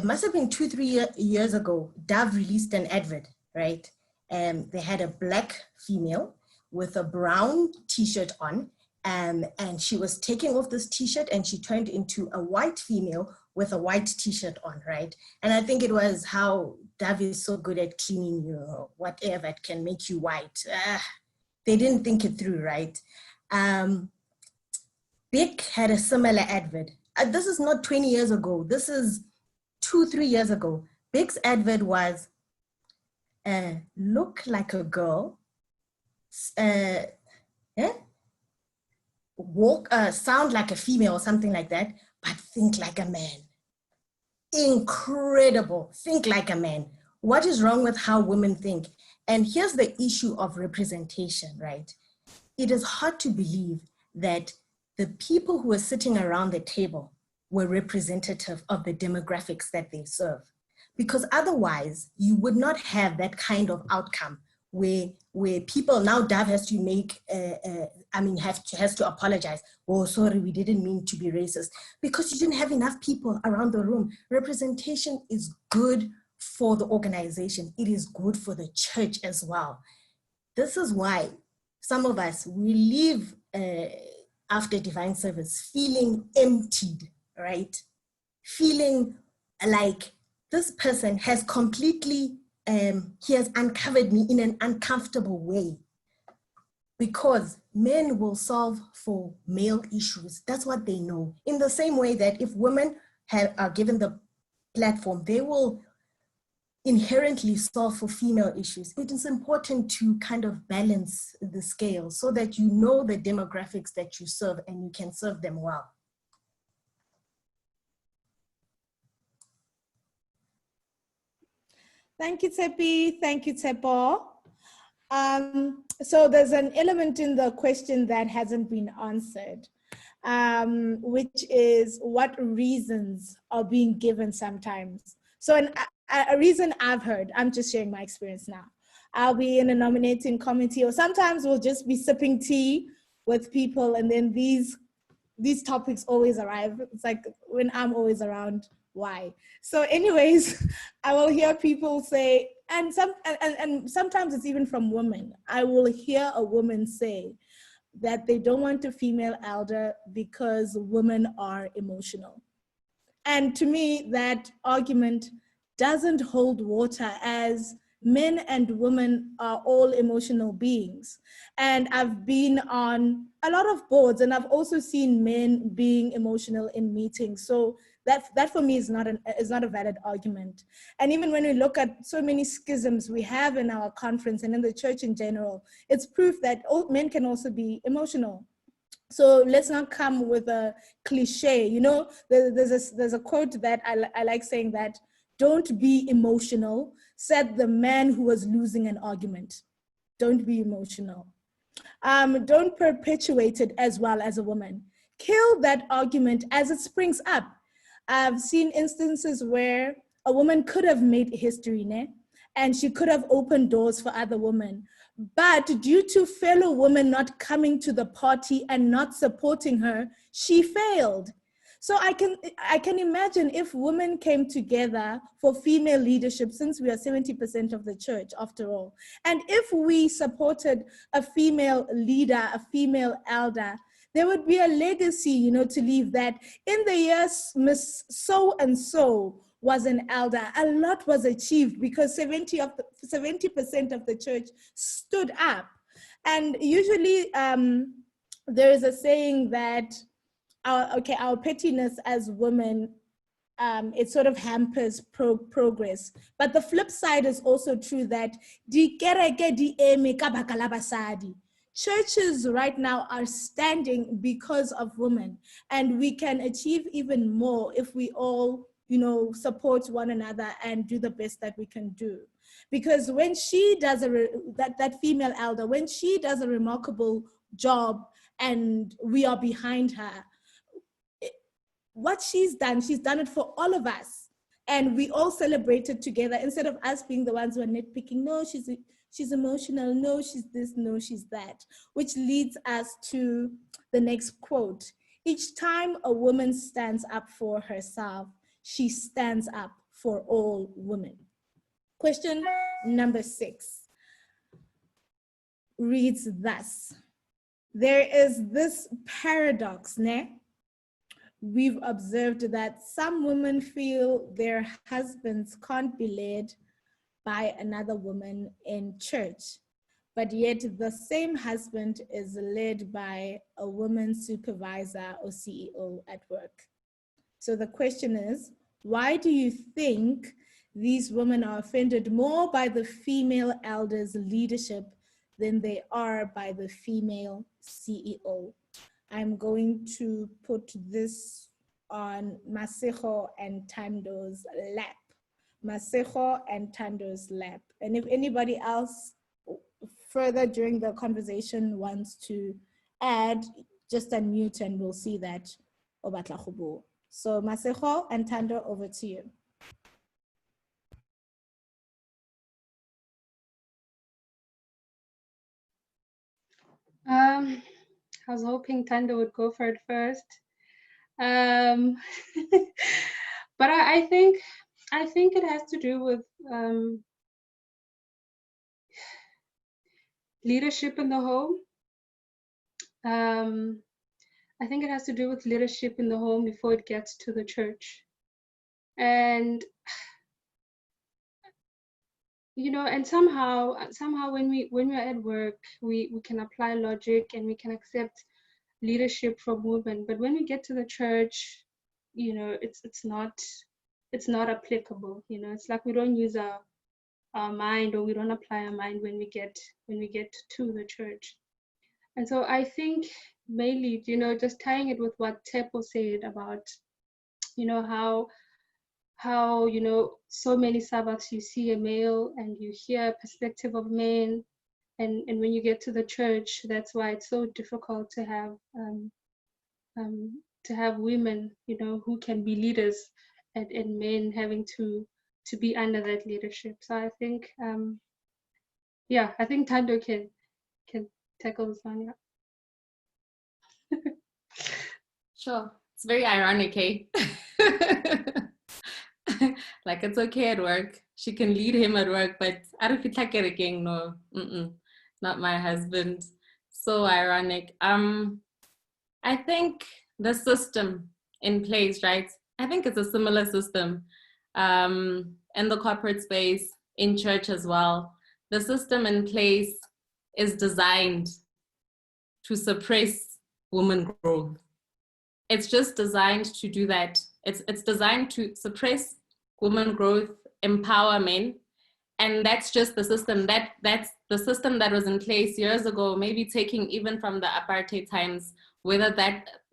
must have been 2-3 years ago, Dove released an advert, right? They had a black female with a brown t-shirt on, and she was taking off this t-shirt and she turned into a white female with a white t-shirt on, right? And I think it was how Dove is so good at cleaning you, whatever, it can make you white. They didn't think it through, right? Bic had a similar advert. This is not 20 years ago. This is 2-3 years ago. Bic's advert was, look like a girl, walk, sound like a female or something like that, but think like a man. Incredible, think like a man. What is wrong with how women think? And here's the issue of representation, right? It is hard to believe that the people who are sitting around the table were representative of the demographics that they serve. because otherwise you would not have that kind of outcome where people now Dove has to make, has to apologize. Oh, sorry, we didn't mean to be racist, because you didn't have enough people around the room. Representation is good for the organization. It is good for the church as well. This is why some of us, we leave after divine service feeling emptied, right? Feeling like this person has completely, he has uncovered me in an uncomfortable way, because men will solve for male issues. That's what they know. In the same way that if women are given the platform, they will inherently solve for female issues. It is important to kind of balance the scale so that you know the demographics that you serve and you can serve them well. Thank you, Tsepi. Thank you, Tsepo. So there's an element in the question that hasn't been answered, which is what reasons are being given sometimes. So a reason I've heard, I'm just sharing my experience now. I'll be in a nominating committee, or sometimes we'll just be sipping tea with people, and then these topics always arrive. It's like when I'm always around, why? So anyways, I will hear people say, and sometimes it's even from women. I will hear a woman say that they don't want a female elder because women are emotional. And to me, that argument doesn't hold water, as men and women are all emotional beings. And I've been on a lot of boards, and I've also seen men being emotional in meetings. So that for me is not a valid argument. And even when we look at so many schisms we have in our conference and in the church in general, it's proof that men can also be emotional. So let's not come with a cliche. You know, there's a quote that I like saying, that don't be emotional, said the man who was losing an argument. Don't be emotional. Don't perpetuate it as well as a woman. Kill that argument as it springs up. I've seen instances where a woman could have made history, and she could have opened doors for other women. But due to fellow women not coming to the party and not supporting her, she failed. So I can imagine if women came together for female leadership, since we are 70% of the church after all, and if we supported a female leader, a female elder, there would be a legacy, to leave, that in the years Miss So-and-so was an elder, a lot was achieved because 70% of the church stood up. And usually there is a saying that our pettiness as women, it sort of hampers progress. But the flip side is also true, that churches right now are standing because of women, and we can achieve even more if we all, support one another and do the best that we can do. Because when she does that female elder, when she does a remarkable job and we are behind her, what she's done it for all of us, and we all celebrate it together, instead of us being the ones who are nitpicking. No, she's emotional. No, she's this. No, she's that. Which leads us to the next quote. Each time a woman stands up for herself, she stands up for all women. Question number 6 reads thus. There is this paradox, We've observed that some women feel their husbands can't be led by another woman in church, but yet the same husband is led by a woman supervisor or CEO at work. So the question is, why do you think these women are offended more by the female elder's leadership than they are by the female CEO? I'm going to put this on Masejo and Tando's lap. Masejo and Tando's lap. And if anybody else further during the conversation wants to add, just unmute and we'll see that. So Masejo and Tando, over to you. I was hoping Tando would go for it first. But I think it has to do with leadership in the home. I think it has to do with leadership in the home before it gets to the church. And you know, and somehow when we're at work, we can apply logic and we can accept leadership from women. But when we get to the church, you know, it's not applicable. You know, it's like we don't use our mind, or we don't apply our mind when we get to the church. And so I think mainly, you know, just tying it with what Tepo said about, you know, how you know, so many Sabbaths you see a male and you hear a perspective of men, and when you get to the church, that's why it's so difficult to have women, you know, who can be leaders, and men having to be under that leadership. So I think yeah, I think Tando can tackle this one. Yeah. Sure. It's very ironic, eh? Like, it's okay at work. She can lead him at work, but no, not my husband. So ironic. I think the system in place, right? I think it's a similar system in the corporate space, in church as well. The system in place is designed to suppress women growth. It's just designed to do that. It's designed to suppress women growth, empower men, and that's just the system. That's the system that was in place years ago, maybe taking even from the apartheid times,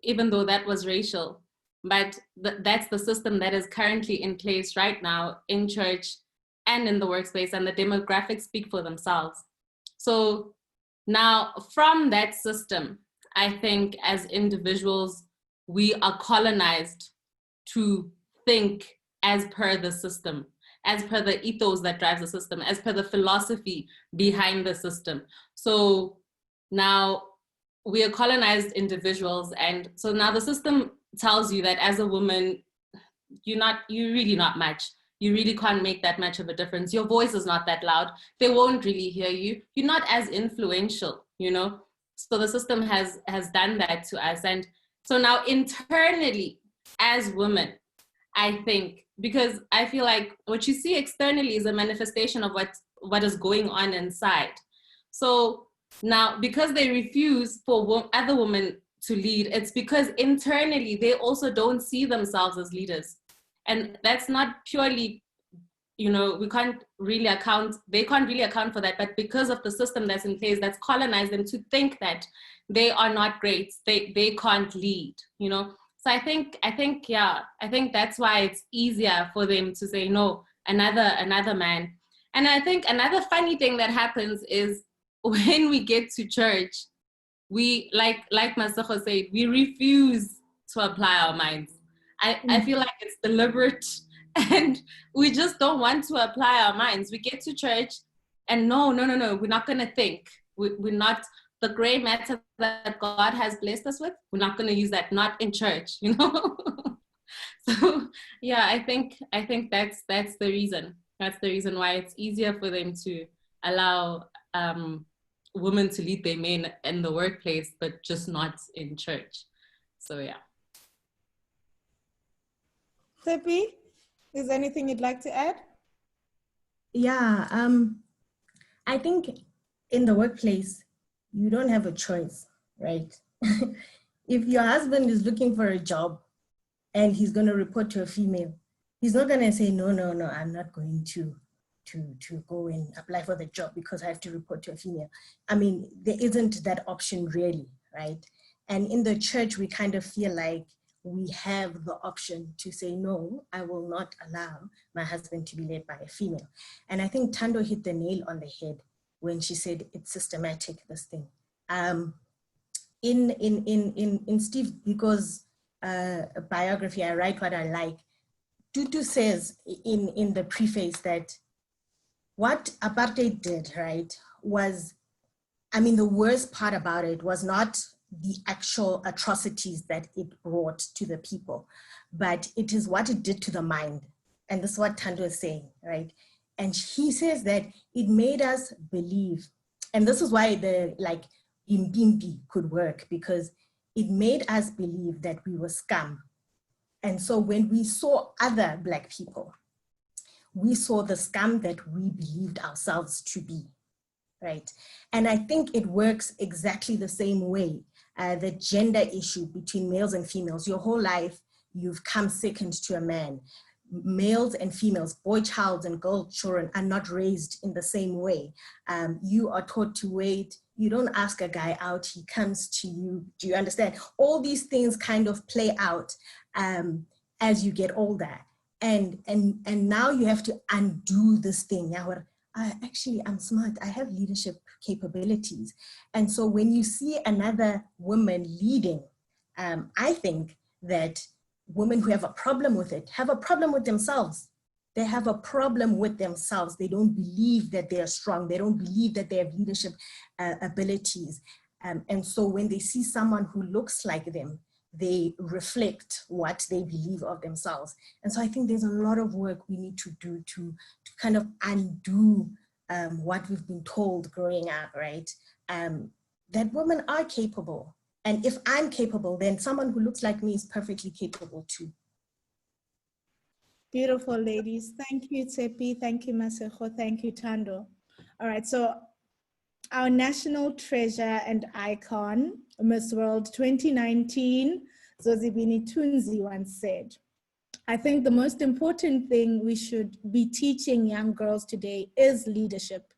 even though that was racial, but that's the system that is currently in place right now in church and in the workspace, and the demographics speak for themselves. So now from that system, I think as individuals, we are colonized to think as per the system, as per the ethos that drives the system, as per the philosophy behind the system. So now we are colonized individuals, and so now the system tells you that as a woman, you're really not much. You really can't make that much of a difference. Your voice is not that loud. They won't really hear you. You're not as influential, you know? So the system has done that to us. And so now internally, as women, I think, because I feel like what you see externally is a manifestation of what is going on inside. So now, because they refuse for other women to lead, it's because internally they also don't see themselves as leaders. And that's not purely, you know, they can't really account for that, but because of the system that's in place that's colonized them to think that they are not great, they can't lead, you know. So I think that's why it's easier for them to say no, another man. And I think another funny thing that happens is when we get to church, we like Masako said, we refuse to apply our minds. I feel like it's deliberate, and we just don't want to apply our minds. We get to church and no, we're not going to think. We're not, the gray matter that God has blessed us with, we're not going to use that, not in church, you know? So yeah, I think that's the reason. That's the reason why it's easier for them to allow women to lead their men in the workplace, but just not in church. So yeah. Seppi, is there anything you'd like to add? Yeah, I think in the workplace, you don't have a choice, right? If your husband is looking for a job and he's going to report to a female, he's not going to say, no, I'm not going to go and apply for the job because I have to report to a female. I mean, there isn't that option really, right? And in the church, we kind of feel like we have the option to say, no, I will not allow my husband to be led by a female. And I think Tando hit the nail on the head when she said it's systematic, this thing. In Steve Biko's biography, I Write What I Like, Tutu says in the preface that what apartheid did, right, was, I mean, the worst part about it was not the actual atrocities that it brought to the people, but it is what it did to the mind. And this is what Thando is saying, right? And he says that it made us believe, and this is why the like Imbimbi could work, because it made us believe that we were scum. And so when we saw other Black people, we saw the scum that we believed ourselves to be, right? And I think it works exactly the same way. The gender issue between males and females, your whole life, you've come second to a man. Males and females, boy child and girl children are not raised in the same way. You are taught to wait. You don't ask a guy out, he comes to you. Do you understand? All these things kind of play out as you get older. And now you have to undo this thing. Now, I'm smart, I have leadership capabilities. And so when you see another woman leading, I think that women who have a problem with it have a problem with themselves. They have a problem with themselves. They don't believe that they are strong. They don't believe that they have leadership abilities. And so when they see someone who looks like them, they reflect what they believe of themselves. And so I think there's a lot of work we need to do to kind of undo what we've been told growing up, right? That women are capable. And if I'm capable, then someone who looks like me is perfectly capable too. Beautiful, ladies. Thank you, Tsepi. Thank you, Masego. Thank you, Thando. All right, so our national treasure and icon, Miss World 2019, Zozibini Tunzi once said, I think the most important thing we should be teaching young girls today is leadership.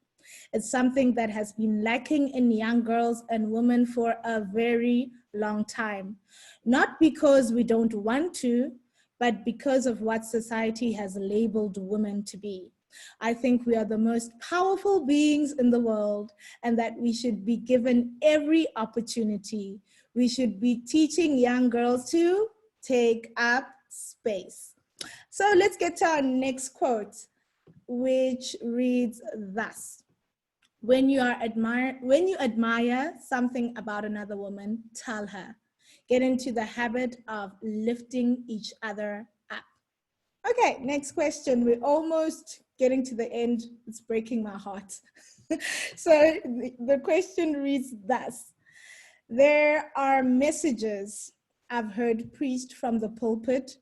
It's something that has been lacking in young girls and women for a very long time. Not because we don't want to, but because of what society has labeled women to be. I think we are the most powerful beings in the world and that we should be given every opportunity. We should be teaching young girls to take up space. So let's get to our next quote, which reads thus. When you admire something about another woman, tell her. Get into the habit of lifting each other up. Okay, next question. We're almost getting to the end. It's breaking my heart. So the question reads thus. There are messages I've heard preached from the pulpit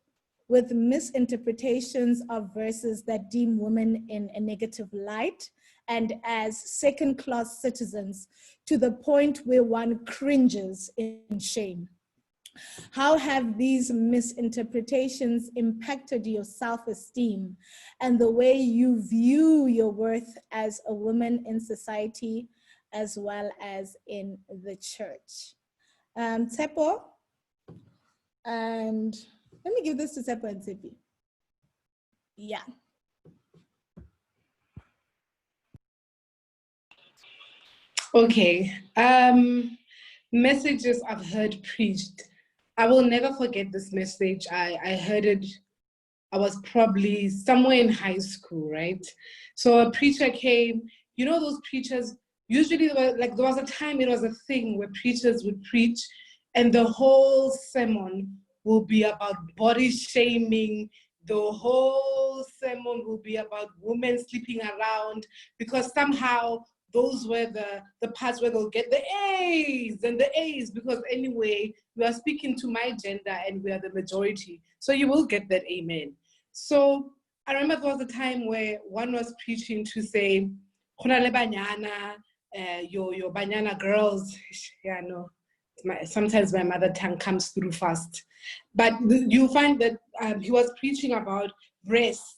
with misinterpretations of verses that deem women in a negative light and as second-class citizens to the point where one cringes in shame. How have these misinterpretations impacted your self-esteem and the way you view your worth as a woman in society as well as in the church? Tsepo, and let me give this to Tsepo and Tsepi. Yeah. Okay. Messages I've heard preached. I will never forget this message. I heard it, I was probably somewhere in high school, right? So a preacher came, you know those preachers, usually there was a time, it was a thing where preachers would preach and the whole sermon will be about body shaming. The whole sermon will be about women sleeping around because somehow those were the parts where they'll get the A's and the A's because anyway, we are speaking to my gender and we are the majority. So you will get that amen. So I remember there was a time where one was preaching to say, your banyana girls, yeah, no. Sometimes my mother tongue comes through fast. But you find that he was preaching about breasts.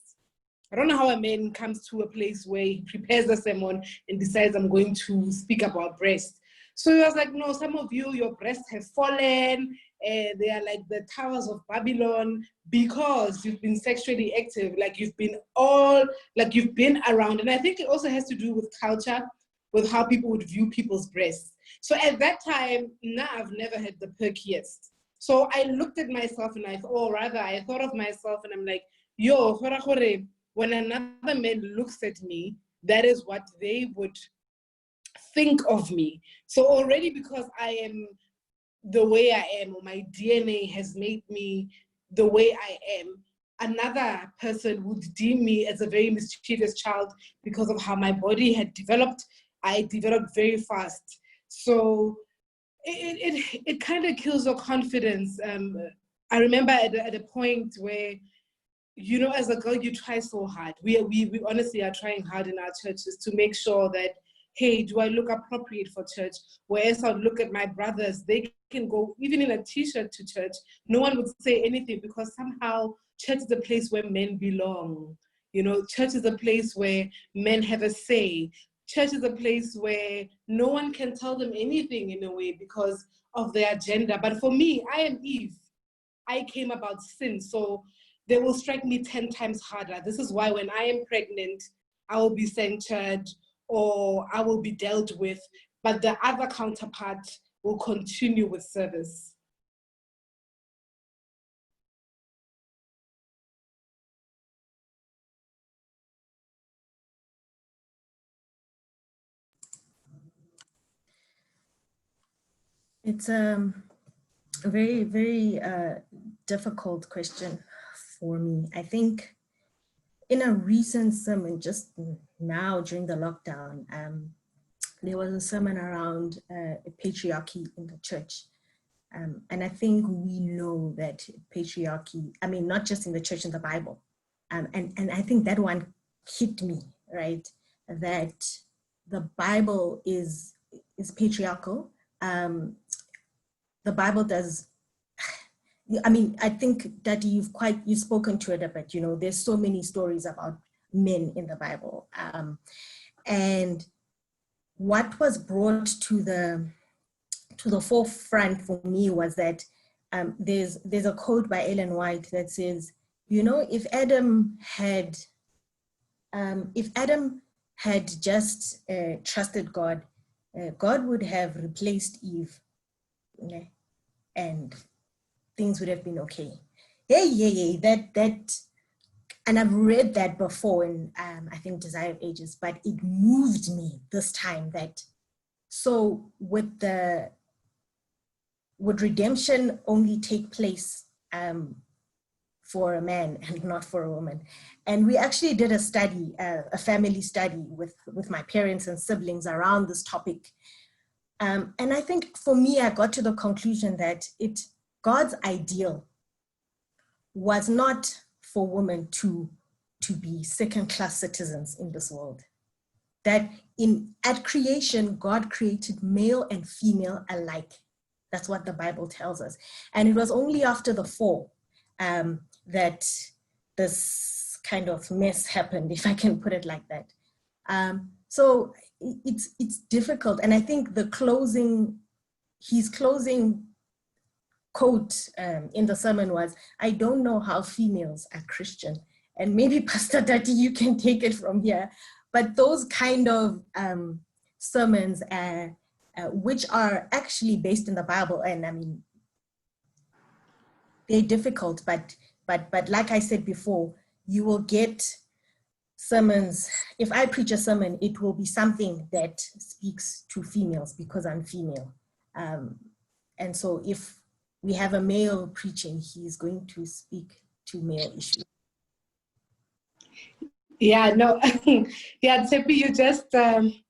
I don't know how a man comes to a place where he prepares a sermon and decides I'm going to speak about breasts. So he was like, no, some of you, your breasts have fallen. They are like the towers of Babylon because you've been sexually active, like you've been around. And I think it also has to do with culture, with how people would view people's breasts. So at that time, I've never had the perkiest. So I looked at myself and I thought of myself and I'm like, yo, when another man looks at me, that is what they would think of me. So already because I am the way I am, or my DNA has made me the way I am, another person would deem me as a very mischievous child because of how my body had developed. I developed very fast. So it kind of kills your confidence. I remember at a point where, you know, as a girl, you try so hard. We honestly are trying hard in our churches to make sure that, hey, do I look appropriate for church? Whereas I look at my brothers, they can go even in a t-shirt to church. No one would say anything because somehow church is a place where men belong. You know, church is a place where men have a say. Church is a place where no one can tell them anything in a way because of their gender. But for me, I am Eve. I came about sin. So they will strike me 10 times harder. This is why when I am pregnant, I will be censured or I will be dealt with, but the other counterpart will continue with service. It's a very, very difficult question for me. I think in a recent sermon, just now during the lockdown, there was a sermon around patriarchy in the church. And I think we know that patriarchy, I mean, not just in the church, in the Bible. And I think that one hit me, right? That the Bible is patriarchal. The Bible does, I mean, I think that you've spoken to it a bit, you know, there's so many stories about men in the Bible. And what was brought to the forefront for me was that there's a quote by Ellen White that says, you know, if Adam had just trusted God, God would have replaced Eve, okay? And things would have been okay. That, and I've read that before in I think Desire of Ages, but it moved me this time that, so would redemption only take place for a man and not for a woman? And we actually did a study, a family study with my parents and siblings around this topic. And I think for me, I got to the conclusion that God's ideal was not for women to be second-class citizens in this world. That at creation, God created male and female alike. That's what the Bible tells us. And it was only after the fall that this kind of mess happened, if I can put it like that. So it's difficult. And I think his closing quote in the sermon was, I don't know how females are Christian. And maybe Pastor Dati, you can take it from here. But those kind of sermons, which are actually based in the Bible, and I mean, they're difficult, but like I said before, you will get sermons. If I preach a sermon, it will be something that speaks to females because I'm female. And so if we have a male preaching, he's going to speak to male issues. Yeah, no, yeah, Tsepi, you just, you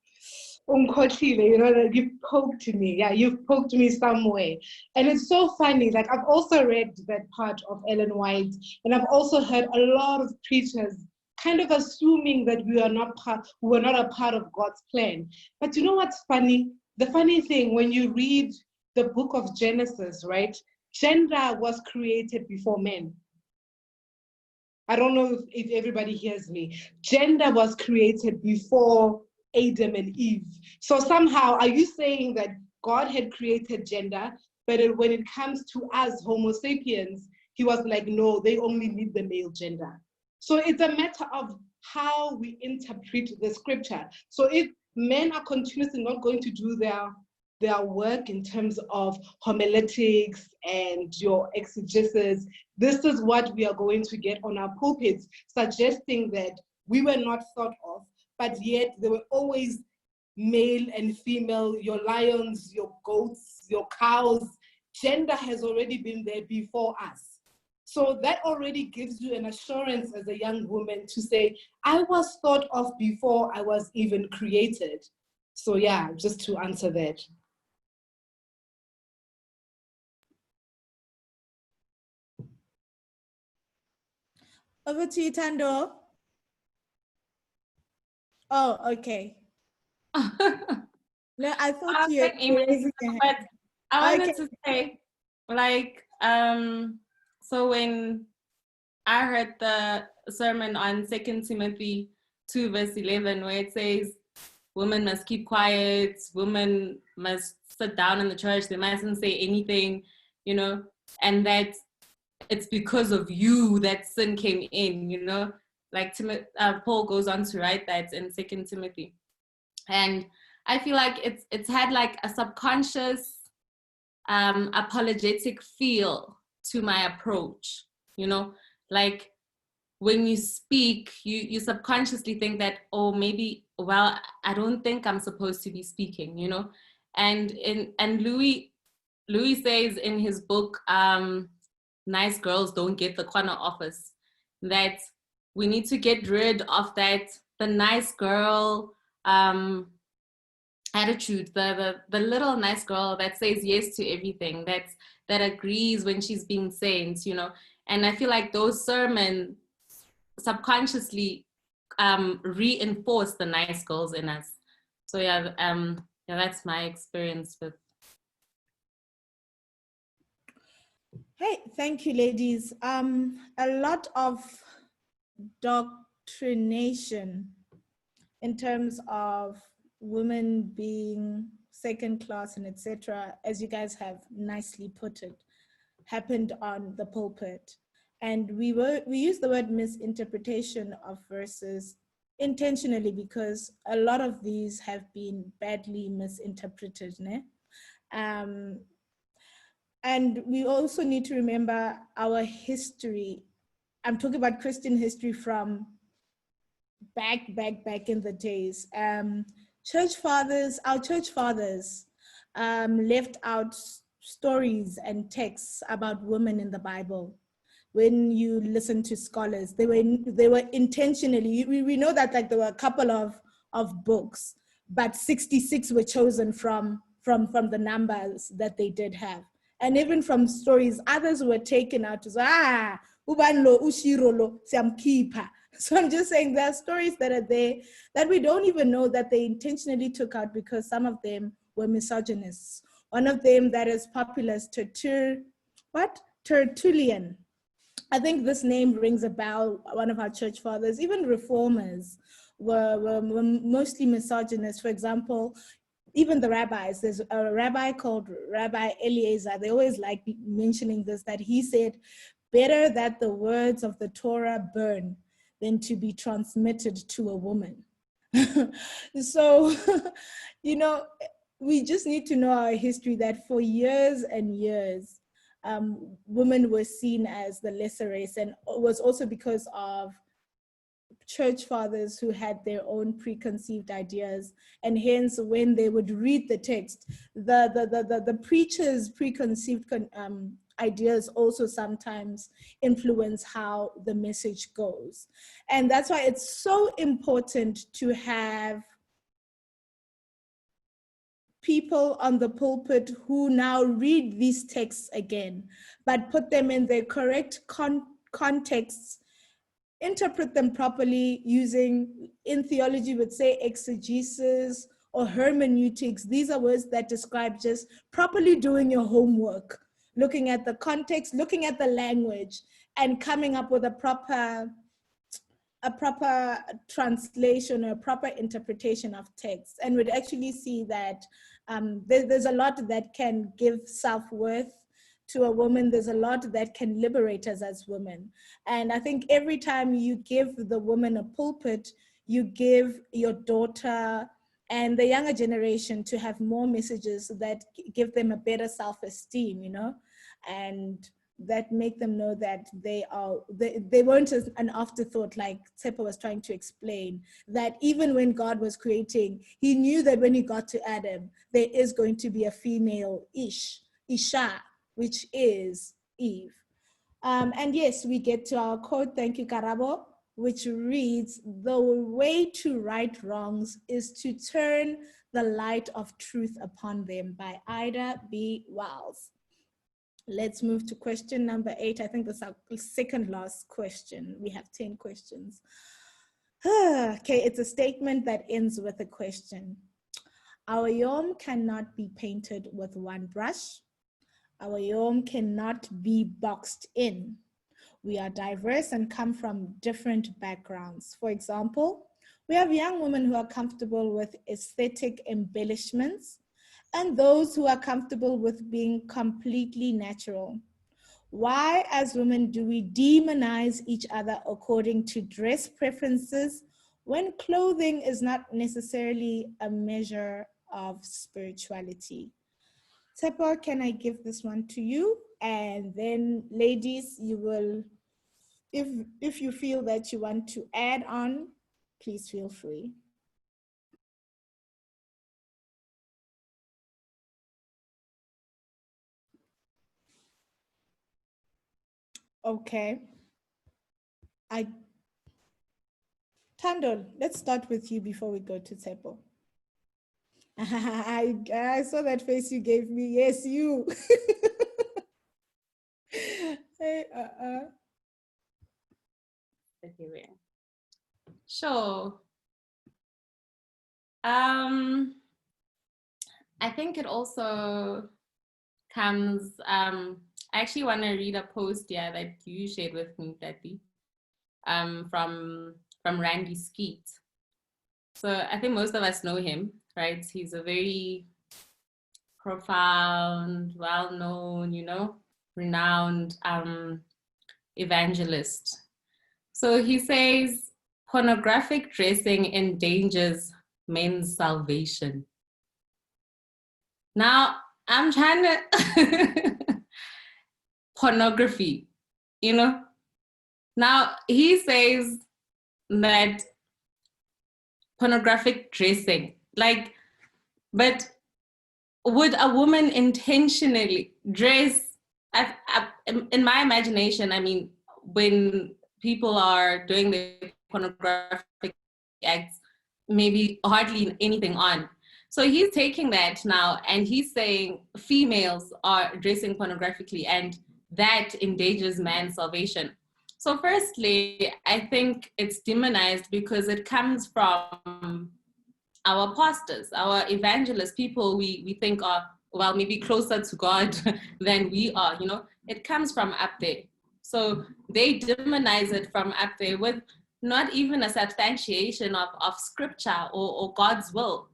know, that you poked me. Yeah, you've poked me somewhere. And it's so funny, like I've also read that part of Ellen White, and I've also heard a lot of preachers kind of assuming that we were not a part of God's plan. But you know what's funny? The funny thing, when you read the book of Genesis, right? Gender was created before men. I don't know if everybody hears me. Gender was created before Adam and Eve. So somehow, are you saying that God had created gender, but when it comes to us, Homo sapiens, he was like, no, they only need the male gender. So it's a matter of how we interpret the scripture. So if men are continuously not going to do their work in terms of homiletics and your exegesis, this is what we are going to get on our pulpits, suggesting that we were not thought of, but yet there were always male and female, your lions, your goats, your cows, gender has already been there before us. So that already gives you an assurance as a young woman to say, I was thought of before I was even created. So yeah, just to answer that. Over to you, Tando. Oh, okay. No, I thought you were raising your hand. But I wanted Okay. to say, like, so when I heard the sermon on 2 Timothy 2 verse 11, where it says, women must keep quiet, women must sit down in the church, they mustn't say anything, you know, and that it's because of you that sin came in, you know, like Paul goes on to write that in 2 Timothy. And I feel like it's had like a subconscious apologetic feel to my approach, you know, like when you speak, you subconsciously think that, oh, maybe, well, I don't think I'm supposed to be speaking, you know. And Louis says in his book, Nice Girls Don't Get the Corner Office, that we need to get rid of that, the nice girl attitude, the little nice girl that says yes to everything, that agrees when she's being sent, you know. And I feel like those sermons subconsciously reinforce the nice girls in us. So yeah, that's my experience with. Hey, thank you, ladies. A lot of doctrination in terms of women being second class and etc., as you guys have nicely put it, happened on the pulpit. And we use the word misinterpretation of verses intentionally because a lot of these have been badly misinterpreted. And we also need to remember our history. I'm talking about Christian history from back in the days. Our church fathers left out stories and texts about women in the Bible. When you listen to scholars, they were intentionally, we know that like there were a couple of books, but 66 were chosen from the numbers that they did have. And even from stories, others were taken out as, ubanlo, ushirolo, siamkipa. So I'm just saying there are stories that are there that we don't even know that they intentionally took out because some of them were misogynists. One of them that is popular is Tertullian. I think this name rings a bell. One of our church fathers, even reformers, were mostly misogynist. For example, even the rabbis, there's a rabbi called Rabbi Eliezer. They always like mentioning this, that he said, better that the words of the Torah burn than to be transmitted to a woman. So, you know, we just need to know our history, that for years and years, women were seen as the lesser race, and it was also because of church fathers who had their own preconceived ideas, and hence when they would read the text, the preacher's preconceived ideas also sometimes influence how the message goes. And that's why it's so important to have people on the pulpit who now read these texts again, but put them in their correct contexts, interpret them properly using, in theology would say, exegesis or hermeneutics. These are words that describe just properly doing your homework, looking at the context, looking at the language, and coming up with a proper translation or a proper interpretation of text. And we'd actually see that there's a lot that can give self-worth to a woman. There's a lot that can liberate us as women. And I think every time you give the woman a pulpit, you give your daughter and the younger generation to have more messages that give them a better self-esteem, you know, and that make them know that they weren't an afterthought, like Tsepa was trying to explain, that even when God was creating, he knew that when he got to Adam, there is going to be a female Isha, which is Eve. And yes, we get to our quote, thank you, Karabo, which reads, the way to right wrongs is to turn the light of truth upon them, by Ida B. Wells. Let's move to question number 8. I think this is our second last question. We have 10 questions. Okay, it's a statement that ends with a question. Our YAWM cannot be painted with one brush. Our YAWM cannot be boxed in. We are diverse and come from different backgrounds. For example, we have young women who are comfortable with aesthetic embellishments and those who are comfortable with being completely natural. Why, as women, do we demonize each other according to dress preferences when clothing is not necessarily a measure of spirituality? Tepo, can I give this one to you? And then ladies, you will, if you feel that you want to add on, please feel free. Okay. Tando, let's start with you before we go to Tepo. I saw that face you gave me. Yes, you. Hey, Sure. I think it also comes, I actually want to read a post here that you shared with me, Tati, from Randy Skeet. So I think most of us know him, right? He's a very profound, well-known, renowned evangelist. So he says, pornographic dressing endangers men's salvation. Now, I'm trying to, pornography, Now, he says that pornographic dressing, but would a woman intentionally dress, in my imagination, I mean, when people are doing the pornographic acts, maybe hardly anything on. So he's taking that now and he's saying females are dressing pornographically and that endangers man's salvation. So firstly, I think it's demonized because it comes from our pastors, our evangelists, people we think are, well, maybe closer to God than we are, It comes from up there. So they demonize it from up there with not even a substantiation of scripture or God's will.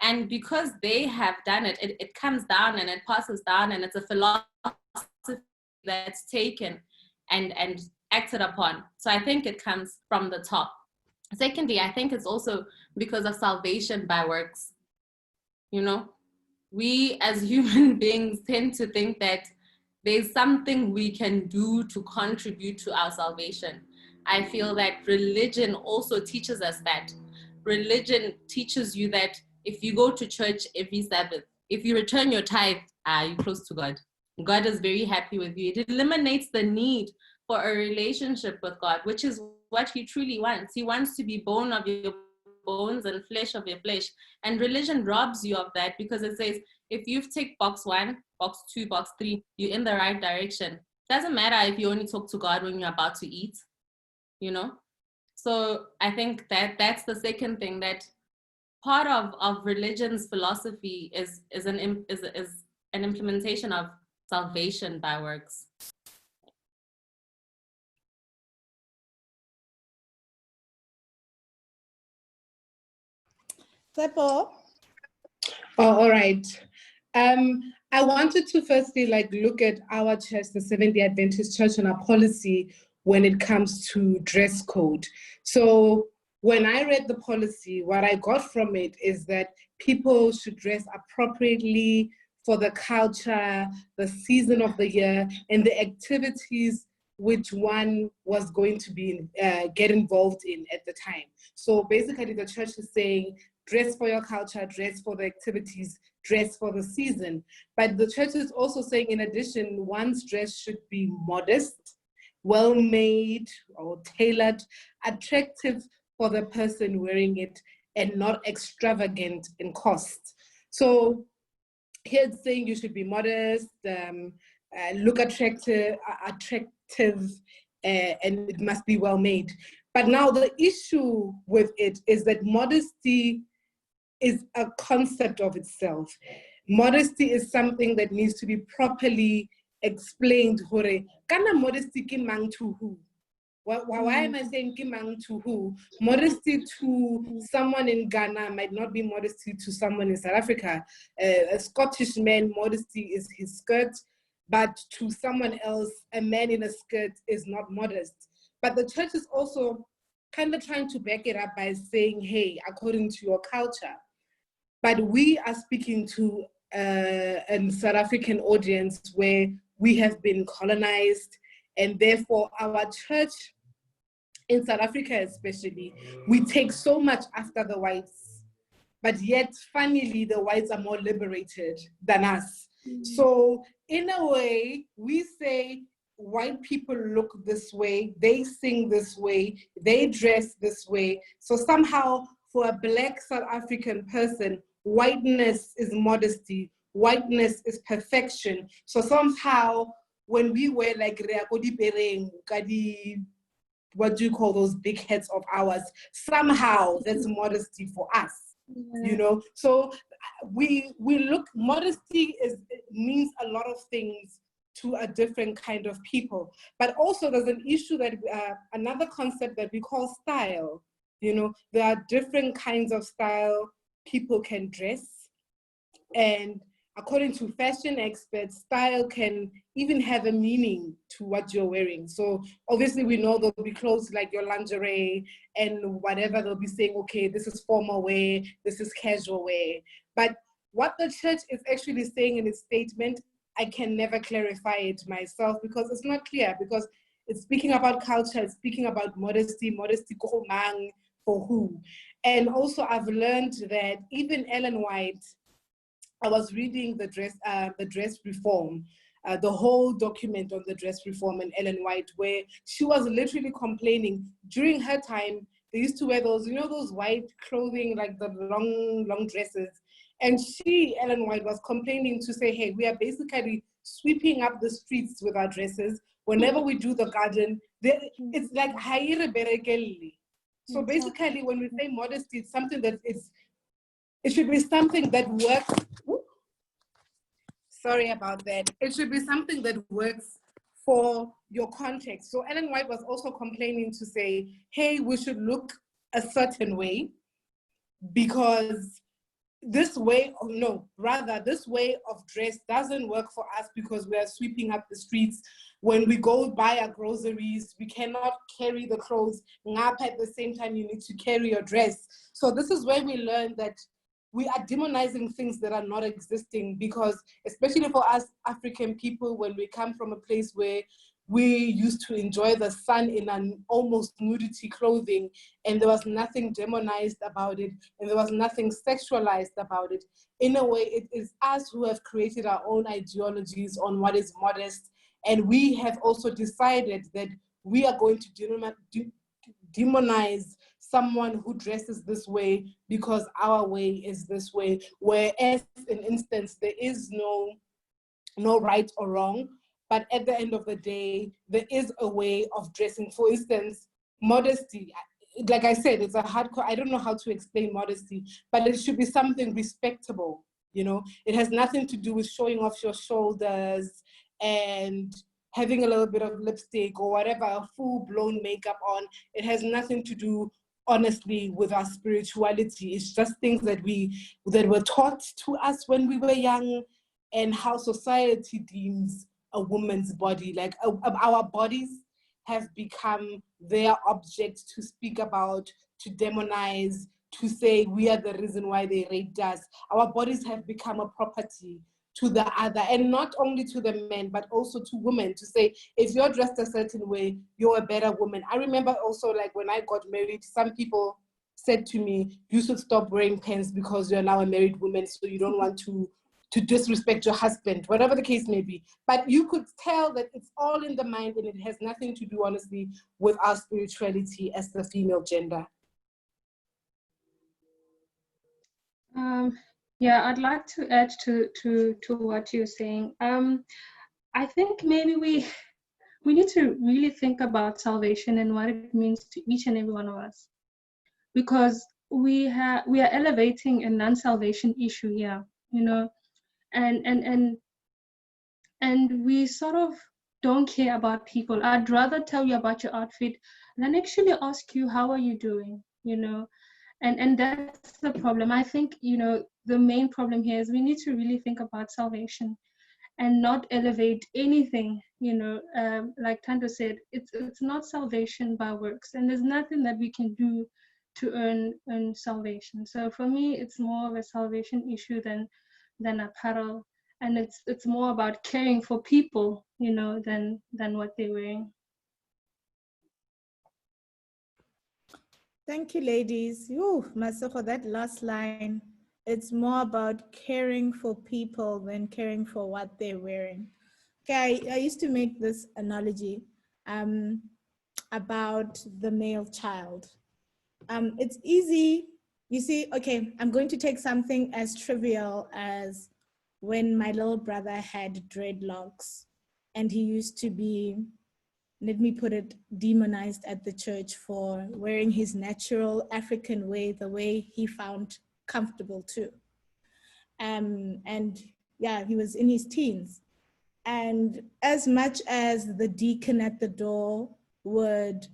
And because they have done it, it comes down and it passes down, and it's a philosophy that's taken and acted upon. So I think it comes from the top. Secondly, I think it's also because of salvation by works. We as human beings tend to think that there's something we can do to contribute to our salvation. I feel that religion also teaches us that. Religion teaches you that if you go to church every Sabbath, if you return your tithe, you're close to God. God is very happy with you. It eliminates the need for a relationship with God, which is what he truly wants. He wants to be bone of your bones and flesh of your flesh. And religion robs you of that because it says, if you've ticked box 1, box 2, box 3, you're in the right direction. Doesn't matter if you only talk to God when you're about to eat, So I think that's the second thing, that part of religion's philosophy is an implementation of salvation by works. Tepo. Oh, all right. I wanted to firstly look at our church, the Seventh-day Adventist Church, and our policy when it comes to dress code. So when I read the policy, what I got from it is that people should dress appropriately for the culture, the season of the year, and the activities which one was going to be get involved in at the time. So basically the church is saying dress for your culture, dress for the activities, dress for the season. But the church is also saying, in addition, one's dress should be modest, well-made or tailored, attractive for the person wearing it, and not extravagant in cost. So here it's saying you should be modest, look attractive, and it must be well-made. But now the issue with it is that modesty is a concept of itself. Modesty is something that needs to be properly explained. Hore, kana modesty ki mang to who? Why am I saying ki mang to who? Modesty to someone in Ghana might not be modesty to someone in South Africa. A Scottish man, modesty is his skirt, but to someone else, a man in a skirt is not modest. But the church is also kind of trying to back it up by saying, hey, according to your culture. But we are speaking to a South African audience where we have been colonized, and therefore our church in South Africa especially, we take so much after the whites, but yet funnily the whites are more liberated than us. So in a way, we say white people look this way, they sing this way, they dress this way. So somehow for a Black South African person, whiteness is modesty, whiteness is perfection. So somehow when we wear like what do you call those big heads of ours, somehow that's modesty for us. You know, so we look, modesty means a lot of things to a different kind of people. But also there's an issue that another concept that we call style. You know, there are different kinds of style people can dress, and according to fashion experts, style can even have a meaning to what you're wearing. So obviously we know there'll be clothes like your lingerie and whatever, they'll be saying, okay, this is formal wear, this is casual wear. But what the church is actually saying in its statement, I can never clarify it myself because it's not clear, because it's speaking about culture, it's speaking about modesty kohomang, for who. And also I've learned that even Ellen White, I was reading the dress reform, the whole document on the dress reform in Ellen White, where she was literally complaining. During her time, they used to wear those, you know, those white clothing, like the long dresses. And she, Ellen White, was complaining to say, hey, we are basically sweeping up the streets with our dresses. Whenever we do the garden, it's like haire berekeli. So basically, when we say modesty, it's something that it should be something that works. Sorry about that. It should be something that works for your context. So Ellen White was also complaining to say, hey, we should look a certain way because this way of dress doesn't work for us because we are sweeping up the streets. When we go buy our groceries, we cannot carry the clothes. At the same time, you need to carry your dress. So this is where we learn that we are demonizing things that are not existing, because especially for us African people, when we come from a place where we used to enjoy the sun in an almost nudity clothing, and there was nothing demonized about it, and there was nothing sexualized about it. In a way, it is us who have created our own ideologies on what is modest, and we have also decided that we are going to demonize someone who dresses this way because our way is this way, whereas in instance there is no right or wrong, but at the end of the day there is a way of dressing. For instance, modesty, like I said, it's a hardcore, I don't know how to explain modesty, but it should be something respectable. You know, it has nothing to do with showing off your shoulders and having a little bit of lipstick or whatever, full-blown makeup on. It has nothing to do, honestly, with our spirituality. It's just things that were taught to us when we were young, and how society deems a woman's body. Like our bodies have become their object to speak about, to demonize, to say we are the reason why they raped us. Our bodies have become a property to the other, and not only to the men, but also to women, to say, if you're dressed a certain way, you're a better woman. I remember also, like, when I got married, some people said to me, you should stop wearing pants because you're now a married woman, so you don't want to disrespect your husband, whatever the case may be. But you could tell that it's all in the mind, and it has nothing to do, honestly, with our spirituality as the female gender. Yeah, I'd like to add to what you're saying. I think maybe we need to really think about salvation and what it means to each and every one of us, because we are elevating a non-salvation issue here, you know, and we sort of don't care about people. I'd rather tell you about your outfit than actually ask you, how are you doing, you know? And that's the problem. I think, you know, the main problem here is we need to really think about salvation and not elevate anything, you know. Like Tando said, it's not salvation by works, and there's nothing that we can do to earn salvation. So for me, it's more of a salvation issue than apparel, and it's more about caring for people, you know, than what they're wearing. Thank you, ladies. Ooh, Masoko, that last line, it's more about caring for people than caring for what they're wearing. Okay, I used to make this analogy about the male child. It's easy, you see, okay, I'm going to take something as trivial as when my little brother had dreadlocks and he used to be, let me put it, demonized at the church for wearing his natural African way, the way he found comfortable too. And yeah, he was in his teens. And as much as the deacon at the door would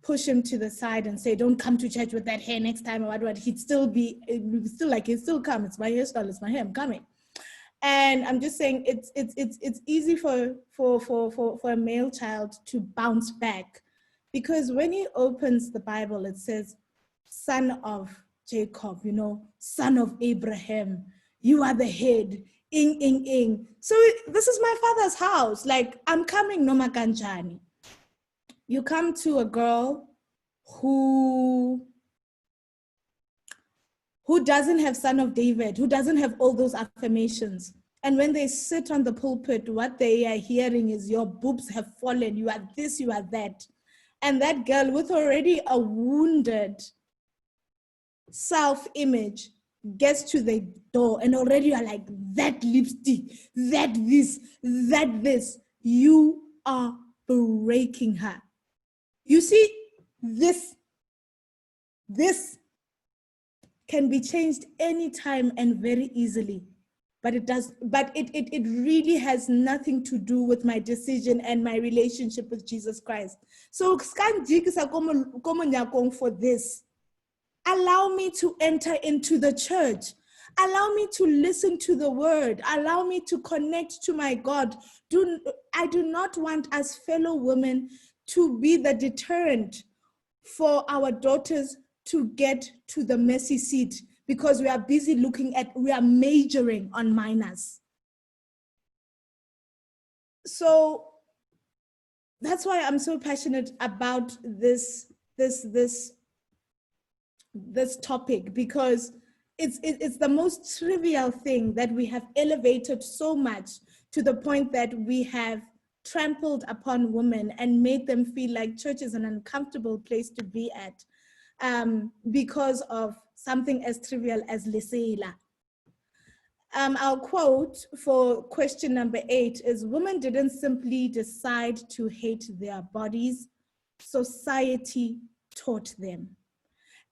push him to the side and say, don't come to church with that hair next time or what, he'd still come, it's my hairstyle, it's my hair, I'm coming. And I'm just saying it's easy for a male child to bounce back, because when he opens the Bible, it says, son of Jacob, you know, son of Abraham, you are the head, ing. So this is my father's house. Like, I'm coming noma kanjani. You come to a girl who doesn't have son of David, who doesn't have all those affirmations. And when they sit on the pulpit, what they are hearing is your boobs have fallen, you are this, you are that. And that girl with already a wounded self-image gets to the door and already you are like, that lipstick, that this. You are breaking her. You see, this can be changed anytime and very easily, but it really has nothing to do with my decision and my relationship with Jesus Christ. So for this, allow me to enter into the church. Allow me to listen to the word. Allow me to connect to my God. I do not want as fellow women to be the deterrent for our daughters to get to the mercy seat because we are busy we are majoring on minors. So that's why I'm so passionate about this topic, because it's the most trivial thing that we have elevated so much to the point that we have trampled upon women and made them feel like church is an uncomfortable place to be at, because of something as trivial as Leseila. Our quote for question number 8 is, women didn't simply decide to hate their bodies, society taught them.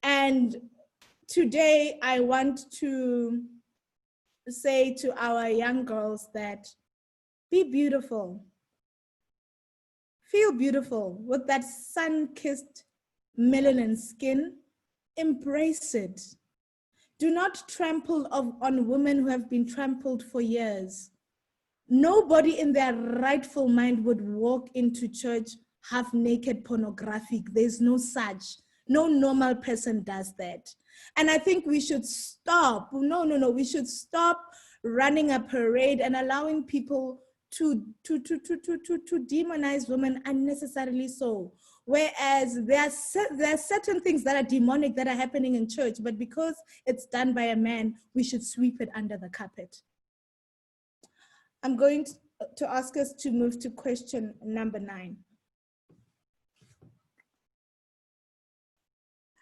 And today I want to say to our young girls that be beautiful. Feel beautiful with that sun-kissed melanin skin. Embrace it. Do not trample on women who have been trampled for years. Nobody in their rightful mind would walk into church half naked pornographic. There's no such. No normal person does that. And I think we should stop. No. We should stop running a parade and allowing people to demonize women unnecessarily so. Whereas there are certain things that are demonic that are happening in church, but because it's done by a man, we should sweep it under the carpet. I'm going to ask us to move to question number 9.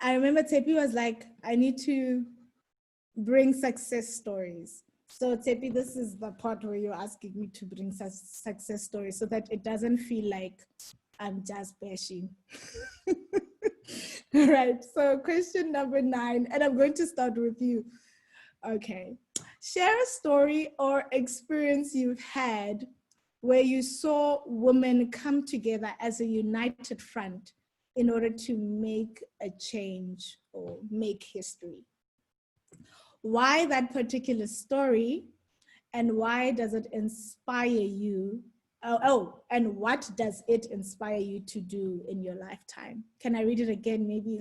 I remember Tepi was like, I need to bring success stories. So Tepi, this is the part where you're asking me to bring success stories so that it doesn't feel like I'm just bashing. All right, so question number 9, and I'm going to start with you. Okay, share a story or experience you've had where you saw women come together as a united front in order to make a change or make history. Why that particular story, and why does it inspire you? And what does it inspire you to do in your lifetime? Can I read it again? Maybe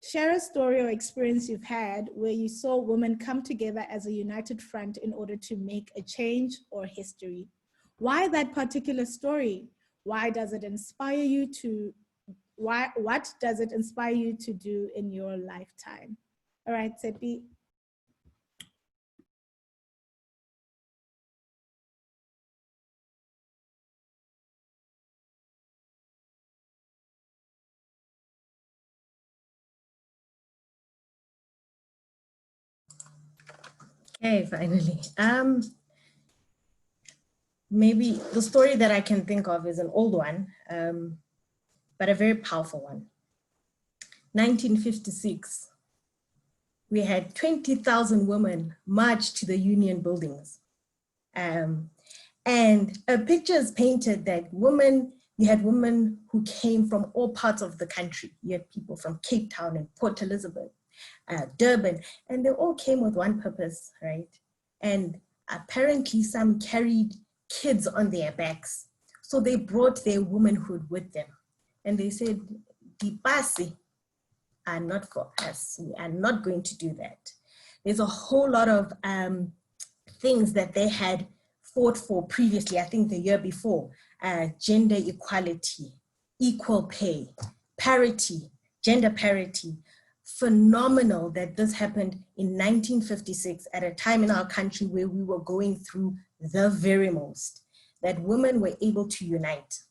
share a story or experience you've had where you saw women come together as a united front in order to make a change or history. Why that particular story? Why does it inspire you to, what does it inspire you to do in your lifetime? All right, Tsepi. Okay, finally. Maybe the story that I can think of is an old one, but a very powerful one. 1956, we had 20,000 women march to the union buildings. And a picture is painted that you had women who came from all parts of the country. You had people from Cape Town and Port Elizabeth, Durban, and they all came with one purpose, right? And apparently some carried kids on their backs. So they brought their womanhood with them. And they said, the Basi are not for us. We are not going to do that. There's a whole lot of things that they had fought for previously, I think the year before, gender equality, equal pay, parity, gender parity. Phenomenal that this happened in 1956 at a time in our country where we were going through the very most, that women were able to unite.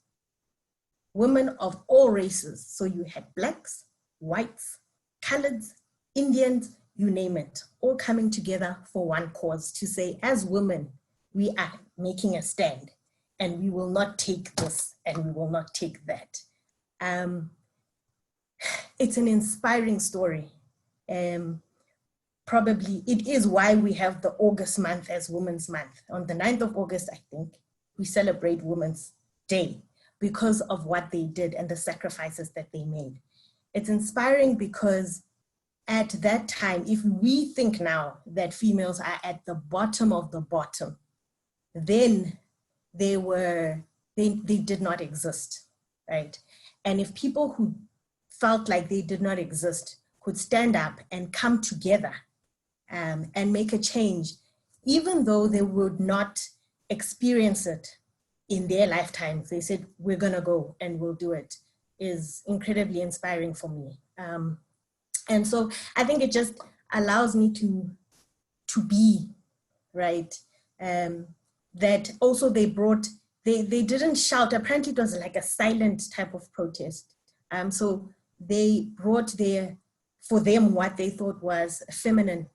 Women of all races, so you had blacks, whites, coloreds, Indians, you name it, all coming together for one cause to say, as women, we are making a stand and we will not take this and we will not take that. It's an inspiring story. Probably it is why we have the August month as Women's Month. On the 9th of August, I think, we celebrate Women's Day because of what they did and the sacrifices that they made. It's inspiring because at that time, if we think now that females are at the bottom of the bottom, then they did not exist, right? And if people who felt like they did not exist could stand up and come together and make a change, even though they would not experience it in their lifetimes, they said, we're gonna go and we'll do it, is incredibly inspiring for me. And so I think it just allows me to be, right? That also they didn't shout. Apparently it was like a silent type of protest. So they brought for them what they thought was feminine.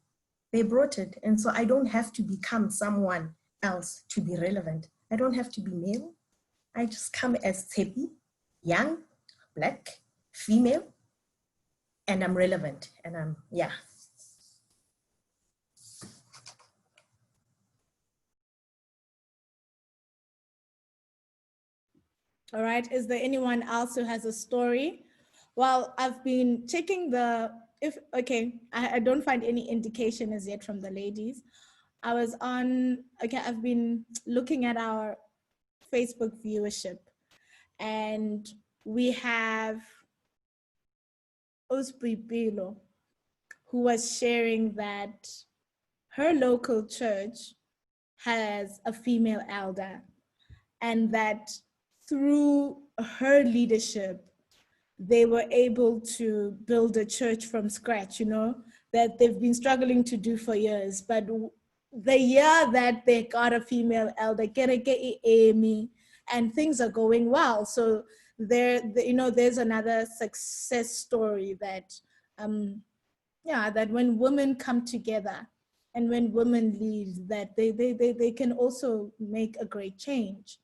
They brought it. And so I don't have to become someone else to be relevant. I don't have to be male. I just come as Tsepi, young, black, female, and I'm relevant. And I'm, yeah. All right, is there anyone else who has a story? Well, I've been checking I don't find any indication as yet from the ladies. I've been looking at our Facebook viewership, and we have Ospipilo, who was sharing that her local church has a female elder, and that through her leadership, they were able to build a church from scratch, that they've been struggling to do for years. But the year that they got a female elder, and things are going well. So there's another success story that, that when women come together and when women lead, that they can also make a great change.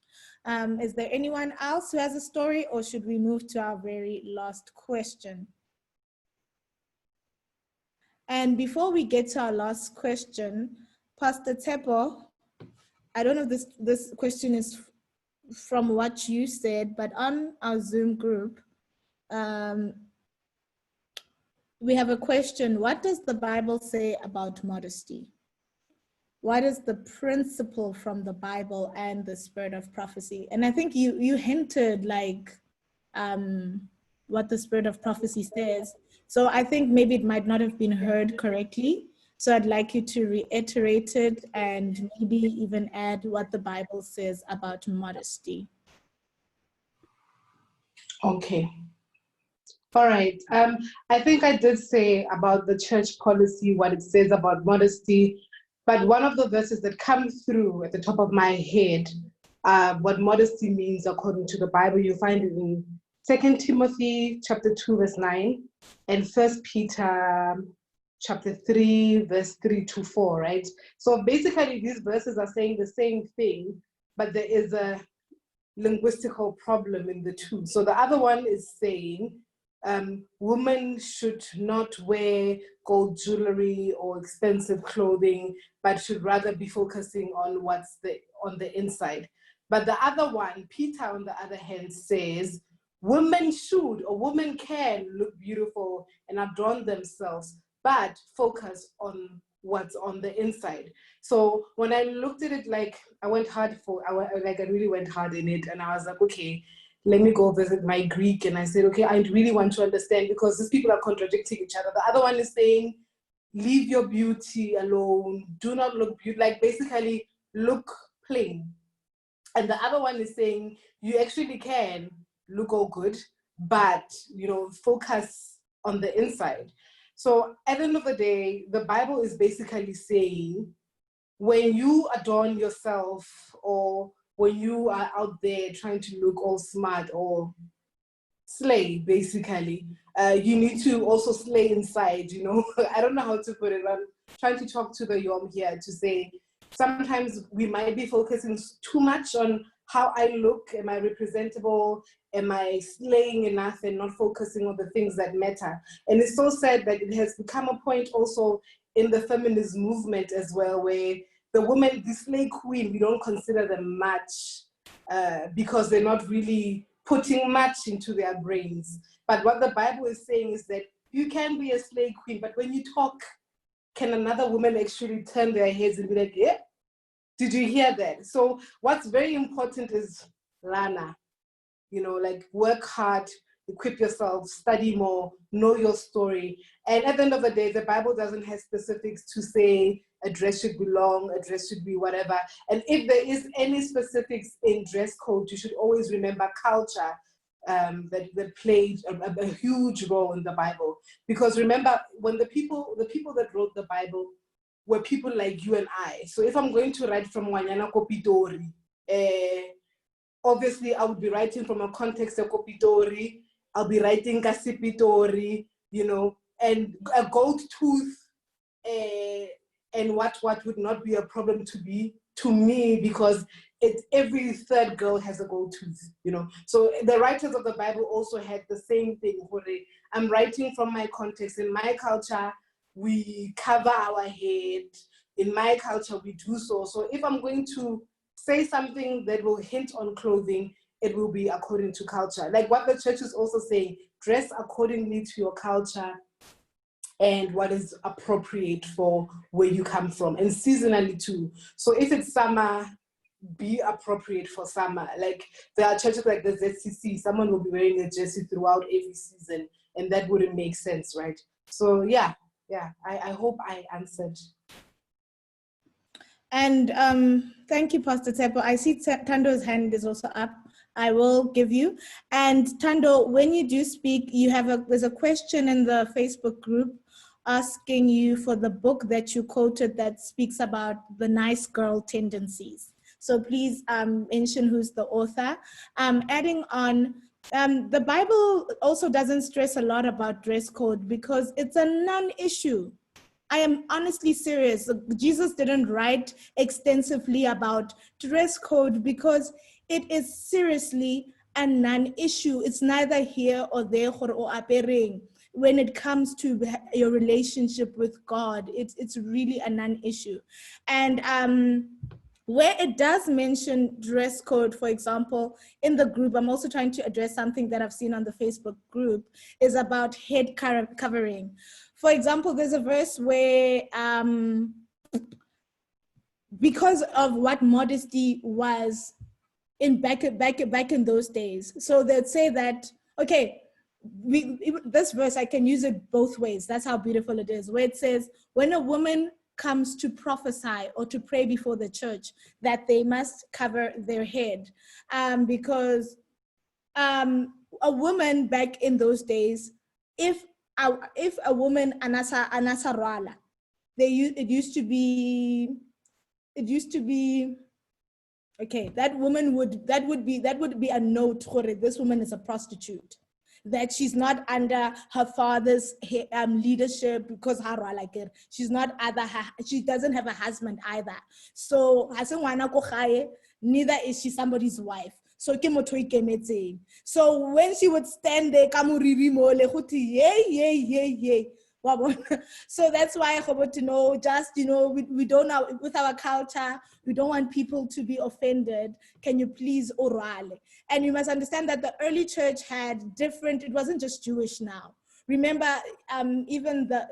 Is there anyone else who has a story, or should we move to our very last question? And before we get to our last question, Pastor Tepo, I don't know if this question is from what you said, but on our Zoom group, we have a question. What does the Bible say about modesty? What is the principle from the Bible and the spirit of prophecy? And I think you hinted what the spirit of prophecy says. So I think maybe it might not have been heard correctly. So I'd like you to reiterate it and maybe even add what the Bible says about modesty. Okay. All right. I think I did say about the church policy, what it says about modesty. But one of the verses that come through at the top of my head, what modesty means according to the Bible, you find it in 2 Timothy chapter 2, verse 9, and 1 Peter chapter 3, verse 3 to 4, right? So basically these verses are saying the same thing, but there is a linguistical problem in the two. So the other one is saying women should not wear gold jewelry or expensive clothing, but should rather be focusing on what's on the inside. But the other one, Peter, on the other hand, says women should or women can look beautiful and adorn themselves, but focus on what's on the inside. So when I looked at it, I really went hard in it, and I was like, okay, let me go visit my Greek. And I said, okay, I really want to understand, because these people are contradicting each other. The other one is saying, leave your beauty alone. Do not look basically look plain. And the other one is saying, you actually can look all good, but, focus on the inside. So at the end of the day, the Bible is basically saying, when you adorn yourself, or when you are out there trying to look all smart or slay, basically, you need to also slay inside, I don't know how to put it. I'm trying to talk to the YAWM here to say, sometimes we might be focusing too much on how I look. Am I representable? Am I slaying enough, and not focusing on the things that matter? And it's so sad that it has become a point also in the feminist movement as well, where the women, the slay queen, we don't consider them much because they're not really putting much into their brains. But what the Bible is saying is that you can be a slay queen, but when you talk, can another woman actually turn their heads and be like, yeah, did you hear that? So what's very important is Lana, work hard, equip yourself, study more, know your story. And at the end of the day, the Bible doesn't have specifics to say a dress should be long, a dress should be whatever. And if there is any specifics in dress code, you should always remember culture that played a huge role in the Bible. Because remember, when the people that wrote the Bible were people like you and I. So if I'm going to write from Wanyana Kopitori, obviously I would be writing from a context of Kopitori, I'll be writing Kasipitori, and a gold tooth, and what would not be a problem to me, because every third girl has a gold tooth, So the writers of the Bible also had the same thing. I'm writing from my context. In my culture, we cover our head. In my culture, we do so. So if I'm going to say something that will hint on clothing, it will be according to culture. Like what the church is also saying, dress accordingly to your culture and what is appropriate for where you come from, and seasonally too. So if it's summer, be appropriate for summer. Like there are churches like the ZCC, someone will be wearing a jersey throughout every season, and that wouldn't make sense, right? So yeah, I hope I answered. And thank you, Pastor Tepo. I see Tando's hand is also up. I will give you. And Tando, when you do speak, there's a question in the Facebook group asking you for the book that you quoted that speaks about the nice girl tendencies. So please mention who's the author. Adding on, the Bible also doesn't stress a lot about dress code because it's a non-issue. I am honestly serious. Jesus didn't write extensively about dress code because it is seriously a non-issue. It's neither here or there or appearing. When it comes to your relationship with God, it's really a non-issue. And where it does mention dress code, for example, in the group, I'm also trying to address something that I've seen on the Facebook group, is about head covering. For example, there's a verse where because of what modesty was in back in those days, so they'd say that, okay, this verse, I can use it both ways. That's how beautiful it is, where it says, when a woman comes to prophesy or to pray before the church, that they must cover their head, because a woman back in those days, if a woman anasarwala, it used to be okay, that would be a note for it. This woman is a prostitute, that she's not under her father's leadership, because she's not she doesn't have a husband either. So neither is she somebody's wife. So so when she would stand there, so that's why I want to know, just, we don't know, with our culture, we don't want people to be offended. Can you please orale? And you must understand that the early church had different, it wasn't just Jewish now. Remember, even the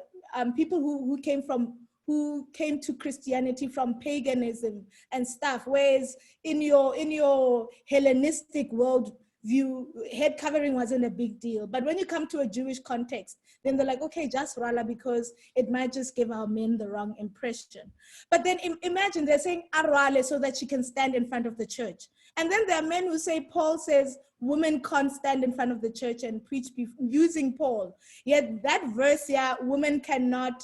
people who came to Christianity from paganism and stuff, whereas in your Hellenistic world view, head covering wasn't a big deal. But when you come to a Jewish context, then they're like, okay, just rala, because it might just give our men the wrong impression. But then imagine they're saying arale so that she can stand in front of the church. And then there are men who say, Paul says women can't stand in front of the church and preach using Paul. Yet that verse, yeah, women cannot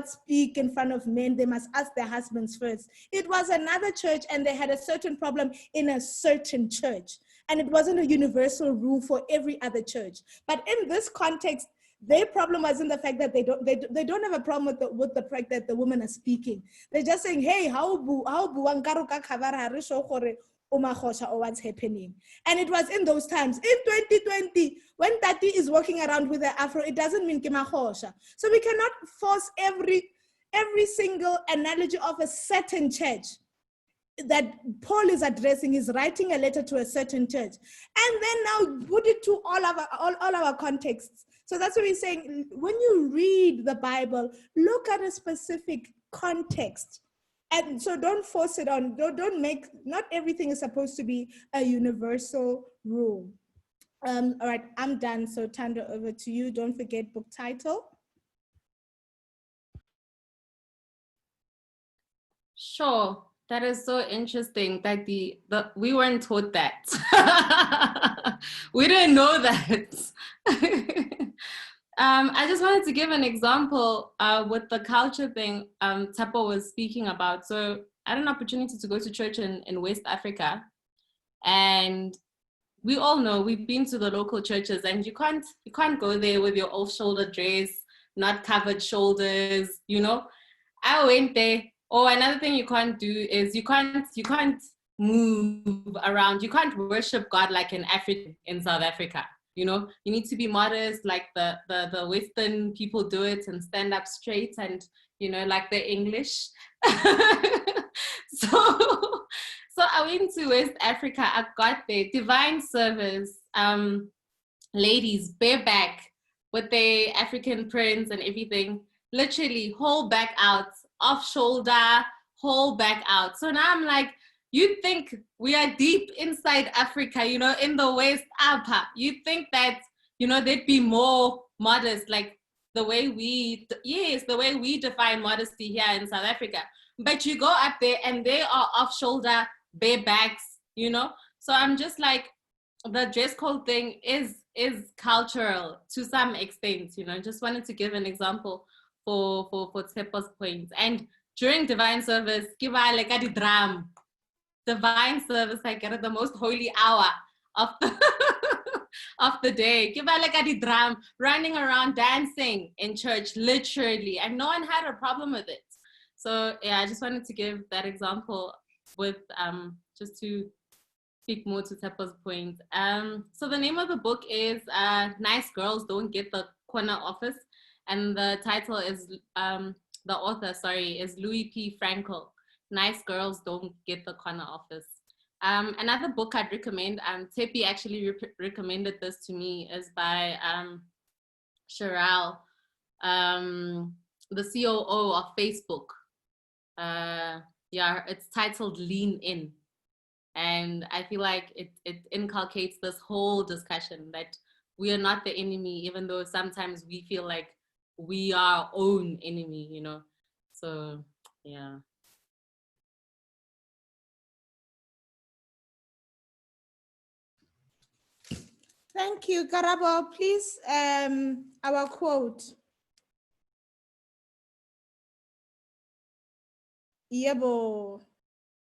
speak in front of men. They must ask their husbands first. It was another church, and they had a certain problem in a certain church. And it wasn't a universal rule for every other church. But in this context, their problem wasn't the fact that they don't have a problem with the fact that the women are speaking. They're just saying, hey, how or what's happening. And it was in those times. In 2020, when Tati is walking around with the afro, it doesn't mean kimahosha. So we cannot force every single analogy of a certain church that Paul is addressing. Is writing a letter to a certain church, and then now put it to all our contexts. So that's what we're saying. When you read the Bible, look at a specific context. And so don't force it on, don't make, not everything is supposed to be a universal rule. All right, I'm done. So Tando, over to you. Don't forget book title. Sure. That is so interesting that we weren't taught that. We didn't know that. I just wanted to give an example with the culture thing Tapo was speaking about. So I had an opportunity to go to church in West Africa, and we all know, we've been to the local churches, and you can't go there with your off-shoulder dress, not covered shoulders, you know. I went there. Oh, another thing you can't do is you can't move around. You can't worship God like an African in South Africa. You know, you need to be modest, like the Western people do it, and stand up straight, and, you know, like the English. So I went to West Africa. I got there, divine service, ladies bareback with their African prints and everything, literally whole back out, off shoulder, whole back out. So now I'm like, you think we are deep inside Africa, you know, in the West Upper. You think that, you know, they'd be more modest, like the way we define modesty here in South Africa. but you go up there and they are off shoulder, bare backs, you know? So I'm just like, the dress code thing is cultural to some extent, you know. Just wanted to give an example for Tsepo's point. And during divine service, divine service, I get the most holy hour of the of the day. Drum, running around dancing in church, literally, and no one had a problem with it. So yeah, I just wanted to give that example with just to speak more to Tsepo's point. So the name of the book is Nice Girls Don't Get the Corner Office, and the title is the author, sorry, is Louis P. Frankel. Nice Girls Don't Get the Corner Office. Another book I'd recommend, Tepi actually recommended this to me, is by Sherelle, the COO of Facebook. Yeah, it's titled Lean In. And I feel like it inculcates this whole discussion that we are not the enemy, even though sometimes we feel like we are our own enemy, you know? So, yeah. Thank you, Karabo. Please, our quote. Yebo.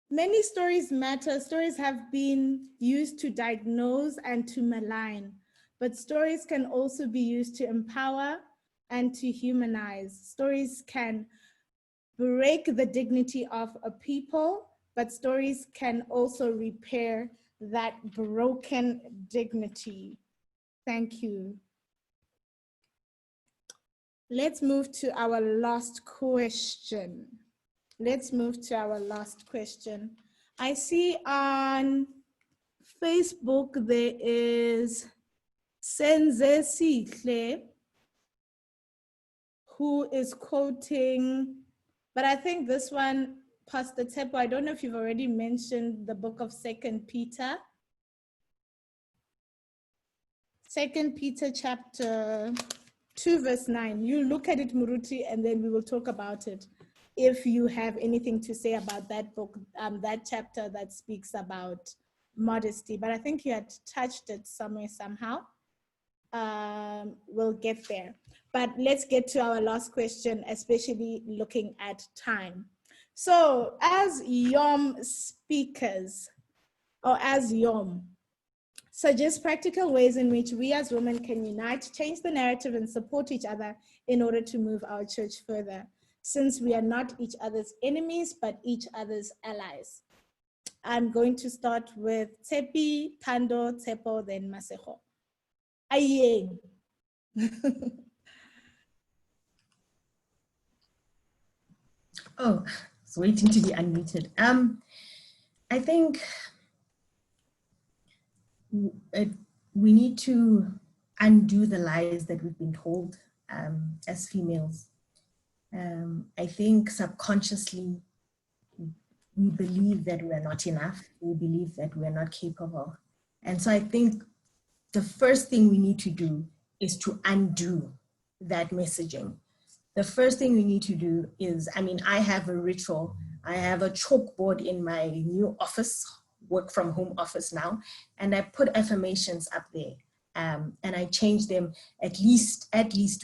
Many stories matter. Stories have been used to diagnose and to malign, but stories can also be used to empower and to humanize. Stories can break the dignity of a people, but stories can also repair that broken dignity. Thank you. Let's move to our last question. I see on Facebook there is Senze Sihle, who is quoting, but I think this one, Pastor Tsepo, I don't know if you've already mentioned the book of 2 Peter. 2 Peter chapter 2 verse 9. You look at it, Muruti, and then we will talk about it. If you have anything to say about that book, that chapter that speaks about modesty, but I think you had touched it somewhere, somehow. We'll get there. But let's get to our last question, especially looking at time. So as YAWM speakers, or as YAWM, suggest practical ways in which we as women can unite, change the narrative, and support each other in order to move our church further, since we are not each other's enemies, but each other's allies. I'm going to start with Tepi, Tando, Tsepo, then Masejo. Aye. Oh, it's waiting to be unmuted. I think we need to undo the lies that we've been told as females. I think subconsciously we believe that we're not enough. We believe that we're not capable. And so I think the first thing we need to do is to undo that messaging. The first thing we need to do is, I have a ritual. I have a chalkboard in my new office, work from home office now, and I put affirmations up there. And I change them at least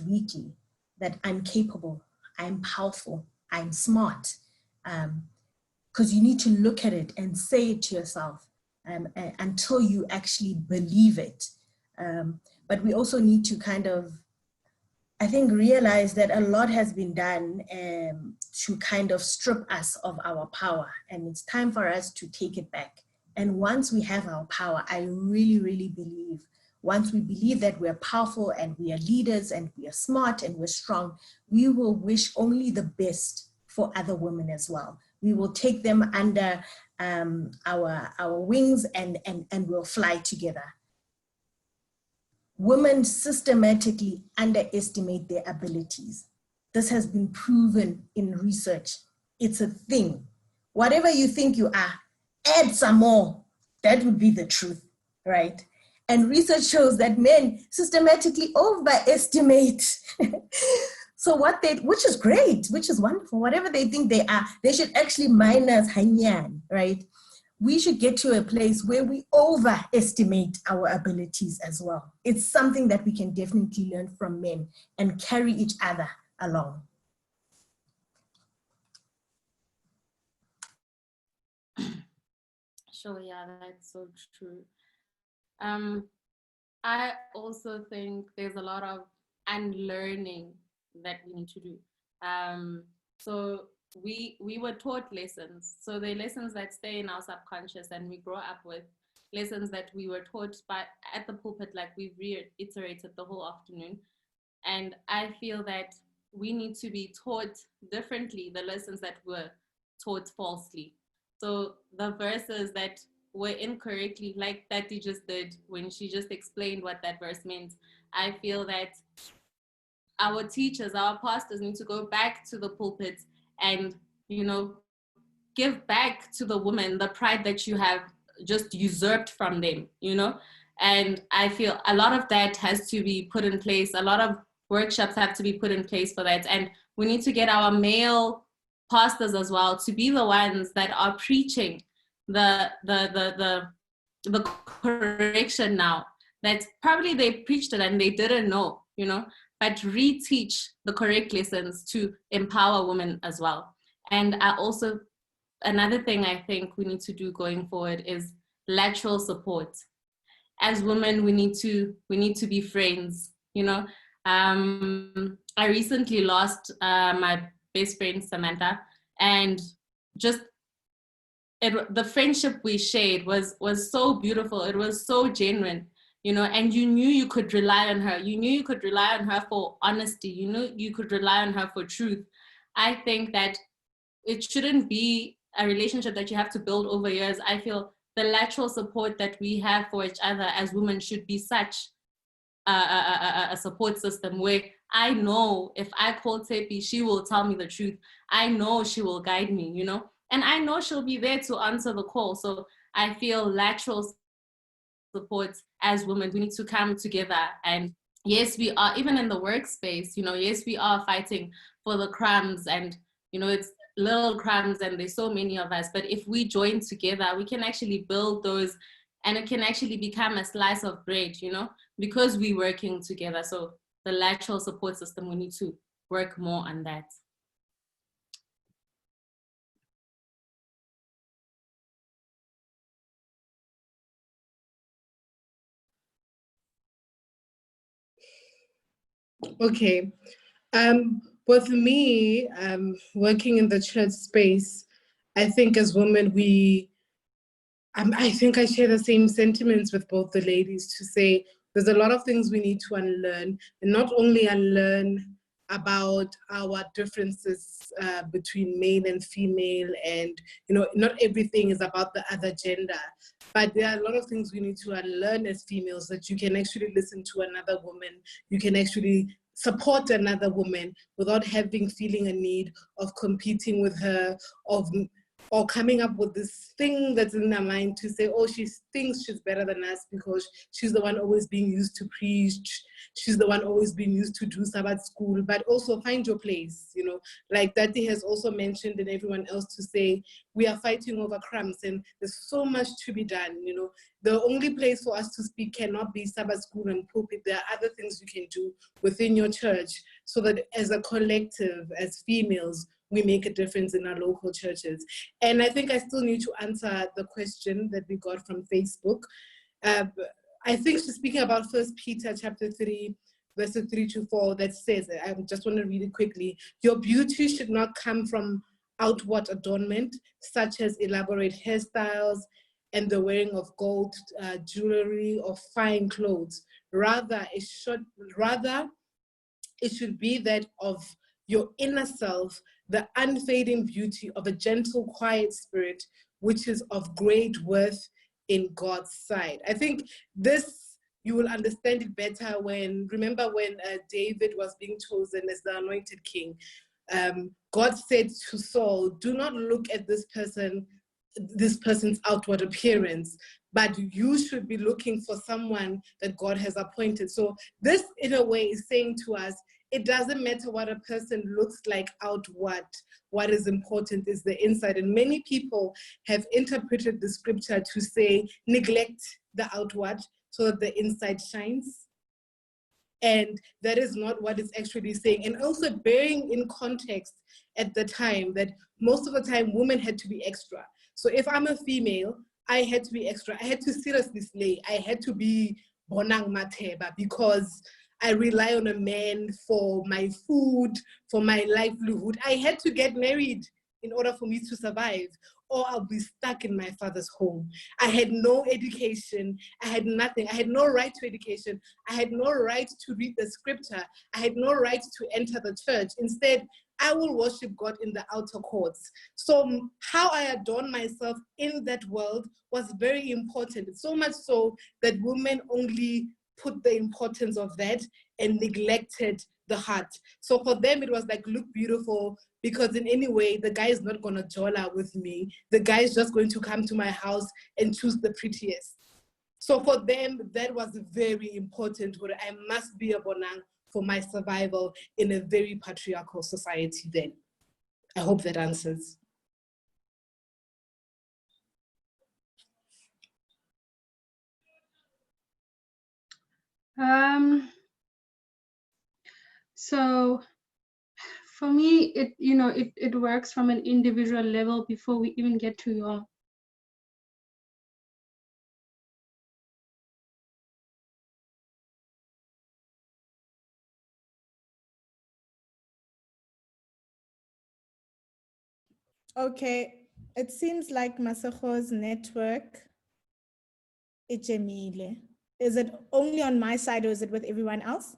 weekly, that I'm capable, I'm powerful, I'm smart. Because you need to look at it and say it to yourself until you actually believe it. But we also need to kind of, I think, realize that a lot has been done to kind of strip us of our power, and it's time for us to take it back. And once we have our power, I really, really believe, once we believe that we're powerful and we are leaders and we are smart and we're strong, we will wish only the best for other women as well. We will take them under our wings and we'll fly together. Women systematically underestimate their abilities. This has been proven in research. It's a thing. Whatever you think you are, add some more. That would be the truth, right? And research shows that men systematically overestimate So which is great, which is wonderful, whatever they think they are, they should actually minus hanyan, right? We should get to a place where we overestimate our abilities as well. It's something that we can definitely learn from men and carry each other along. Sure, yeah, that's so true. I also think there's a lot of unlearning that we need to do. So we were taught lessons. So the lessons that stay in our subconscious and we grow up with, lessons that we were taught at the pulpit, like we've reiterated the whole afternoon. And I feel that we need to be taught differently the lessons that were taught falsely. So the verses that were incorrectly, like Tati just did when she just explained what that verse meant, I feel that our teachers, our pastors need to go back to the pulpit and, you know, give back to the woman the pride that you have just usurped from them, you know? And I feel a lot of that has to be put in place. A lot of workshops have to be put in place for that. And we need to get our male pastors as well to be the ones that are preaching the correction now. That probably they preached it and they didn't know, you know, but reteach the correct lessons to empower women as well. And I also, another thing I think we need to do going forward is lateral support. As women, we need to be friends, you know. I recently lost my best friend Samantha, and just the friendship we shared was so beautiful. It was so genuine, you know, and you knew you could rely on her. You knew you could rely on her for honesty. You knew you could rely on her for truth. I think that it shouldn't be a relationship that you have to build over years. I feel the lateral support that we have for each other as women should be such a support system where I know if I call Tepi, she will tell me the truth. I know she will guide me, you know, and I know she'll be there to answer the call. So I feel lateral support as women, we need to come together. And yes, we are, even in the workspace, you know, yes, we are fighting for the crumbs, and, you know, it's little crumbs and there's so many of us, but if we join together, we can actually build those, and it can actually become a slice of bread, you know, because we're working together. So the lateral support system, we need to work more on that. Okay. With me, working in the church space, I think as women, I think I share the same sentiments with both the ladies to say there's a lot of things we need to unlearn, and not only unlearn about our differences between male and female, and, you know, not everything is about the other gender, but there are a lot of things we need to unlearn as females, that you can actually listen to another woman, you can actually support another woman without feeling a need of competing with her, or coming up with this thing that's in their mind to say, oh, she thinks she's better than us because she's the one always being used to preach, she's the one always being used to do Sabbath school. But also find your place, you know, like Dati has also mentioned, and everyone else, to say we are fighting over crumbs and there's so much to be done, you know. The only place for us to speak cannot be Sabbath school and pulpit. There are other things you can do within your church, so that as a collective, as females, we make a difference in our local churches. And I think I still need to answer the question that we got from Facebook. I think she's speaking about 1 Peter chapter 3, verses 3-4, that says, I just want to read it quickly, your beauty should not come from outward adornment, such as elaborate hairstyles and the wearing of gold jewelry or fine clothes. Rather, it should be that of your inner self, the unfading beauty of a gentle, quiet spirit, which is of great worth in God's sight. I think this, you will understand it better remember when David was being chosen as the anointed king. God said to Saul, do not look at this person's outward appearance, but you should be looking for someone that God has appointed. So this, in a way, is saying to us, it doesn't matter what a person looks like outward. What is important is the inside. And many people have interpreted the scripture to say, neglect the outward so that the inside shines. And that is not what it's actually saying. And also bearing in context at the time that most of the time women had to be extra. So if I'm a female, I had to be extra. I had to seriously slay. I had to be bonang mateba because I rely on a man for my food, for my livelihood. I had to get married in order for me to survive, or I'll be stuck in my father's home. I had no education. I had nothing. I had no right to education. I had no right to read the scripture. I had no right to enter the church. Instead, I will worship God in the outer courts. So how I adorn myself in that world was very important. So much so that women only put the importance of that and neglected the heart. So for them, it was like, look beautiful, because in any way, the guy is not going to jola with me. The guy is just going to come to my house and choose the prettiest. So for them, that was very important. I must be a bonang for my survival in a very patriarchal society then. I hope that answers. So for me, it works from an individual level before we even get to YAWM. Okay, it seems like Masaho's network is Jamile. Is it only on my side or is it with everyone else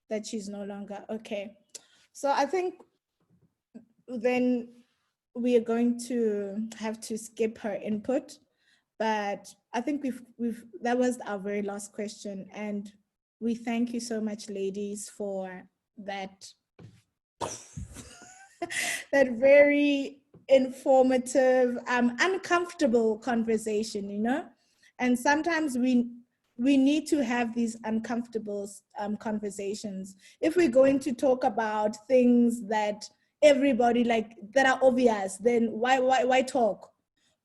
that she's no longer? Okay, so I think then we are going to have to skip her input, but I think that was our very last question, and we thank you so much, ladies, for that that very informative, uncomfortable conversation, you know? And sometimes we need to have these uncomfortable conversations. If we're going to talk about things that everybody that are obvious, then why talk?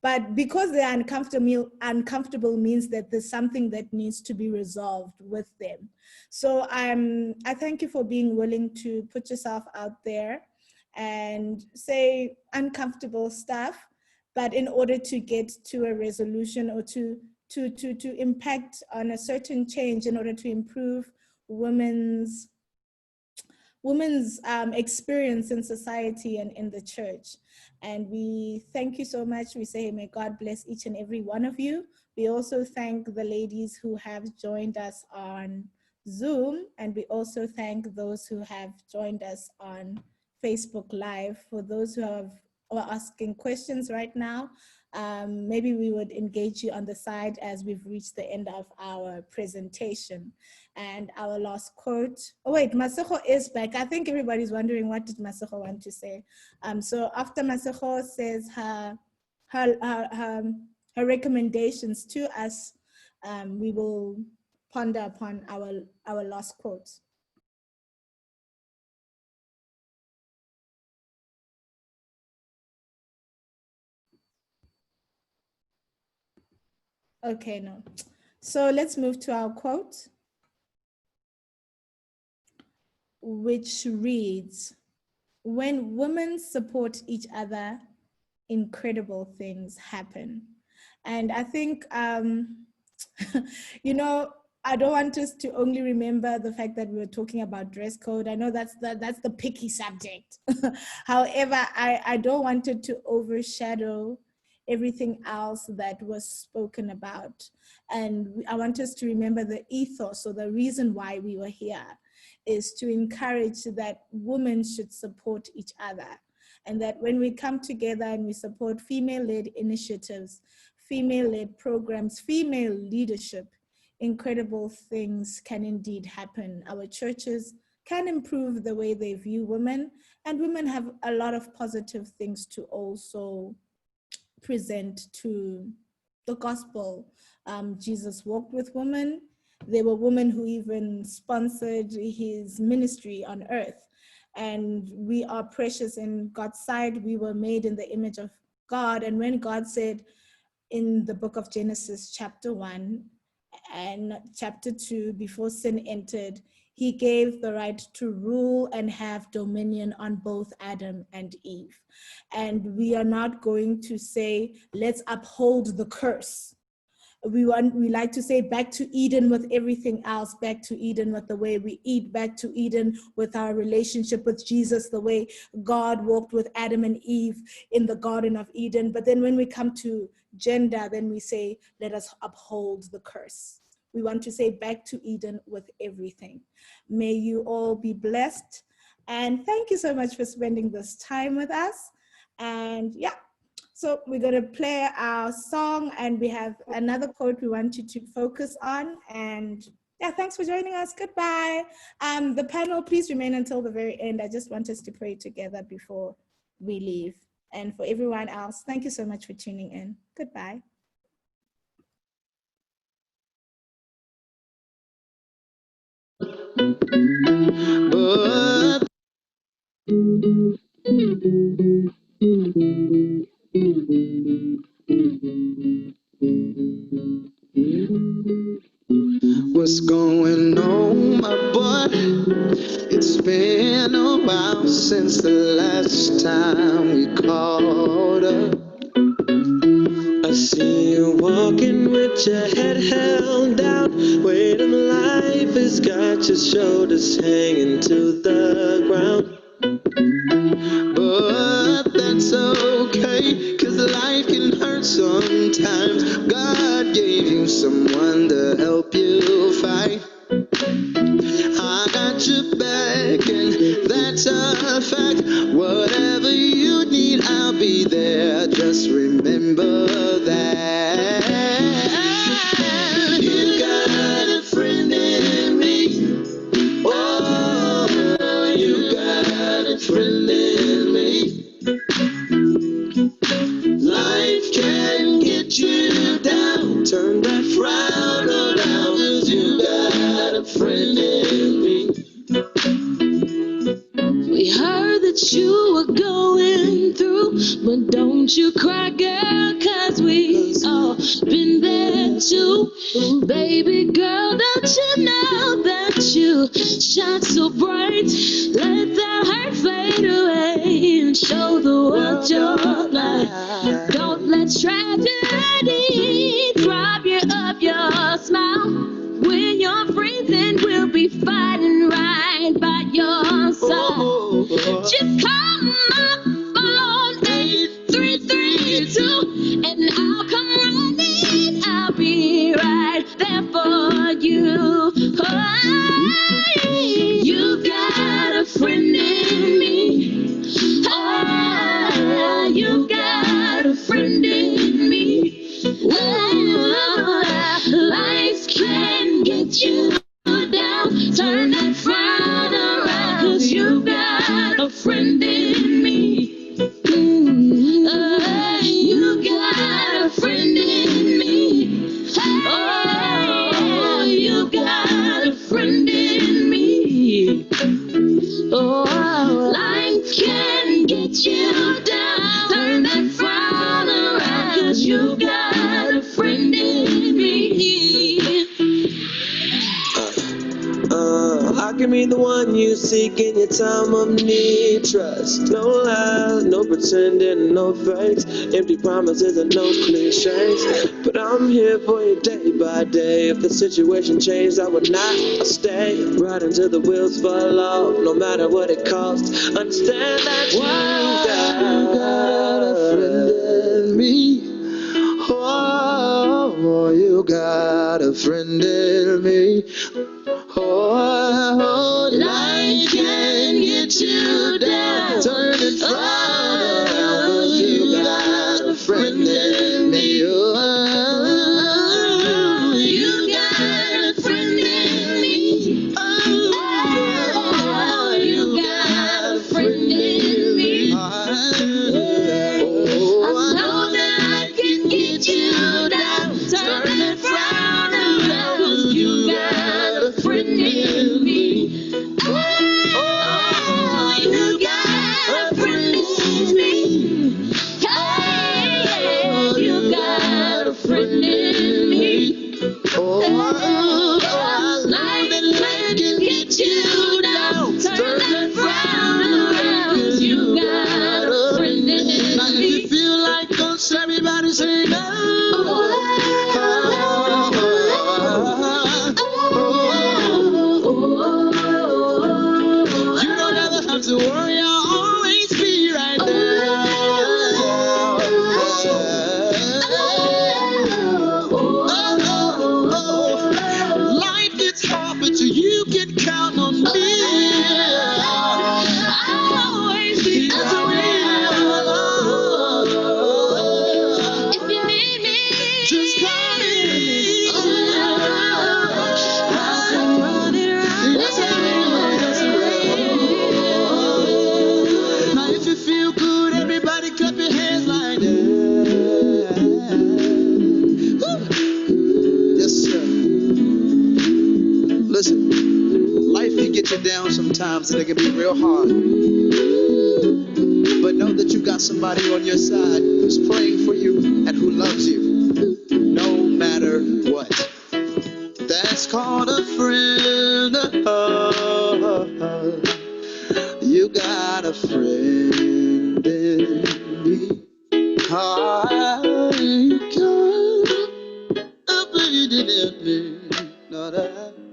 But because they're uncomfortable means that there's something that needs to be resolved with them. So I thank you for being willing to put yourself out there and say uncomfortable stuff, but in order to get to a resolution or to impact on a certain change in order to improve women's experience in society and in the church. And we thank you so much. We say, may God bless each and every one of you. We also thank the ladies who have joined us on Zoom, and we also thank those who have joined us on Facebook Live. For those who are asking questions right now, maybe we would engage you on the side as we've reached the end of our presentation. And our last quote, oh wait, Masejo is back. I think everybody's wondering, what did Masejo want to say? So after Masejo says her recommendations to us, we will ponder upon our last quotes. Okay, no. So let's move to our quote, which reads, when women support each other, incredible things happen. And I think, you know, I don't want us to only remember the fact that we were talking about dress code. I know that's the picky subject. However, I don't want it to overshadow everything else that was spoken about. And I want us to remember the ethos, or the reason why we were here, is to encourage that women should support each other. And that when we come together and we support female-led initiatives, female-led programs, female leadership, incredible things can indeed happen. Our churches can improve the way they view women, and women have a lot of positive things to also present to the gospel. Jesus walked with women. There were women who even sponsored his ministry on earth. And we are precious in God's sight. We were made in the image of God. And when God said in the book of Genesis, chapter 1 and chapter 2, before sin entered, he gave the right to rule and have dominion on both Adam and Eve. And we are not going to say, let's uphold the curse. We like to say back to Eden with everything else, back to Eden with the way we eat, back to Eden with our relationship with Jesus, the way God walked with Adam and Eve in the Garden of Eden. But then when we come to gender, then we say, let us uphold the curse. We want to say back to Eden with everything. May you all be blessed. And thank you so much for spending this time with us. And yeah. So we're going to play our song, and we have another quote we want you to focus on. And yeah, thanks for joining us. Goodbye. The panel, please remain until the very end. I just want us to pray together before we leave. And for everyone else, thank you so much for tuning in. Goodbye. What's going on, my boy? It's been a while since the last time we caught up. I see you walking with your head held down. Weight of life has got your shoulders hanging to the ground. But that's okay, 'cause life can hurt sometimes. God gave you someone to help you fight. I got your back, and that's a fact. Whatever you need, I'll be there. Just remember that you got a friend in me. Oh, you got a friend in me. Life can get you down. Turn that frown around, 'cause you got a friend in me. We heard that you were going through, but don't you cry, girl, 'cause we all been there too. Baby girl, don't you know that you shine so bright? Let that hurt fade away and show the world your light. Don't let tragedy rob you of your smile. When you're freezing, we'll be fighting right by your side. Just call my phone 8332 and I'll come running. I'll be right there for you. Oh, you got a friend in me. Oh, you got a friend in me. Oh, life can get you down. Turn that frown around, 'cause you got a friend in me. You got a friend in me. Oh, you got a friend in me. Oh, life can get you down. Turn that frown around, 'cause you got a friend in me. I can be the one you seek in your time of need. Trust, no lies, no pretending, no fakes. Empty promises and no cliches. But I'm here for you day by day. If the situation changed, I would not stay. Right until the wheels fall off, no matter what it costs. Understand that you got a friend in me. Oh, you got a friend in me. Oh, life can get you down. Turn it frown around, 'cause you got a friend in me. Oh, you got a friend in me. Oh, you got a friend in me. Oh, I know that I can get you down. Turn it frown around, 'cause you got Listen, life can get you down sometimes and it can be real hard. But know that you got somebody on your side who's praying for you and who loves you, no matter what. That's called a friend. You got a friend in me. I got a friend in me.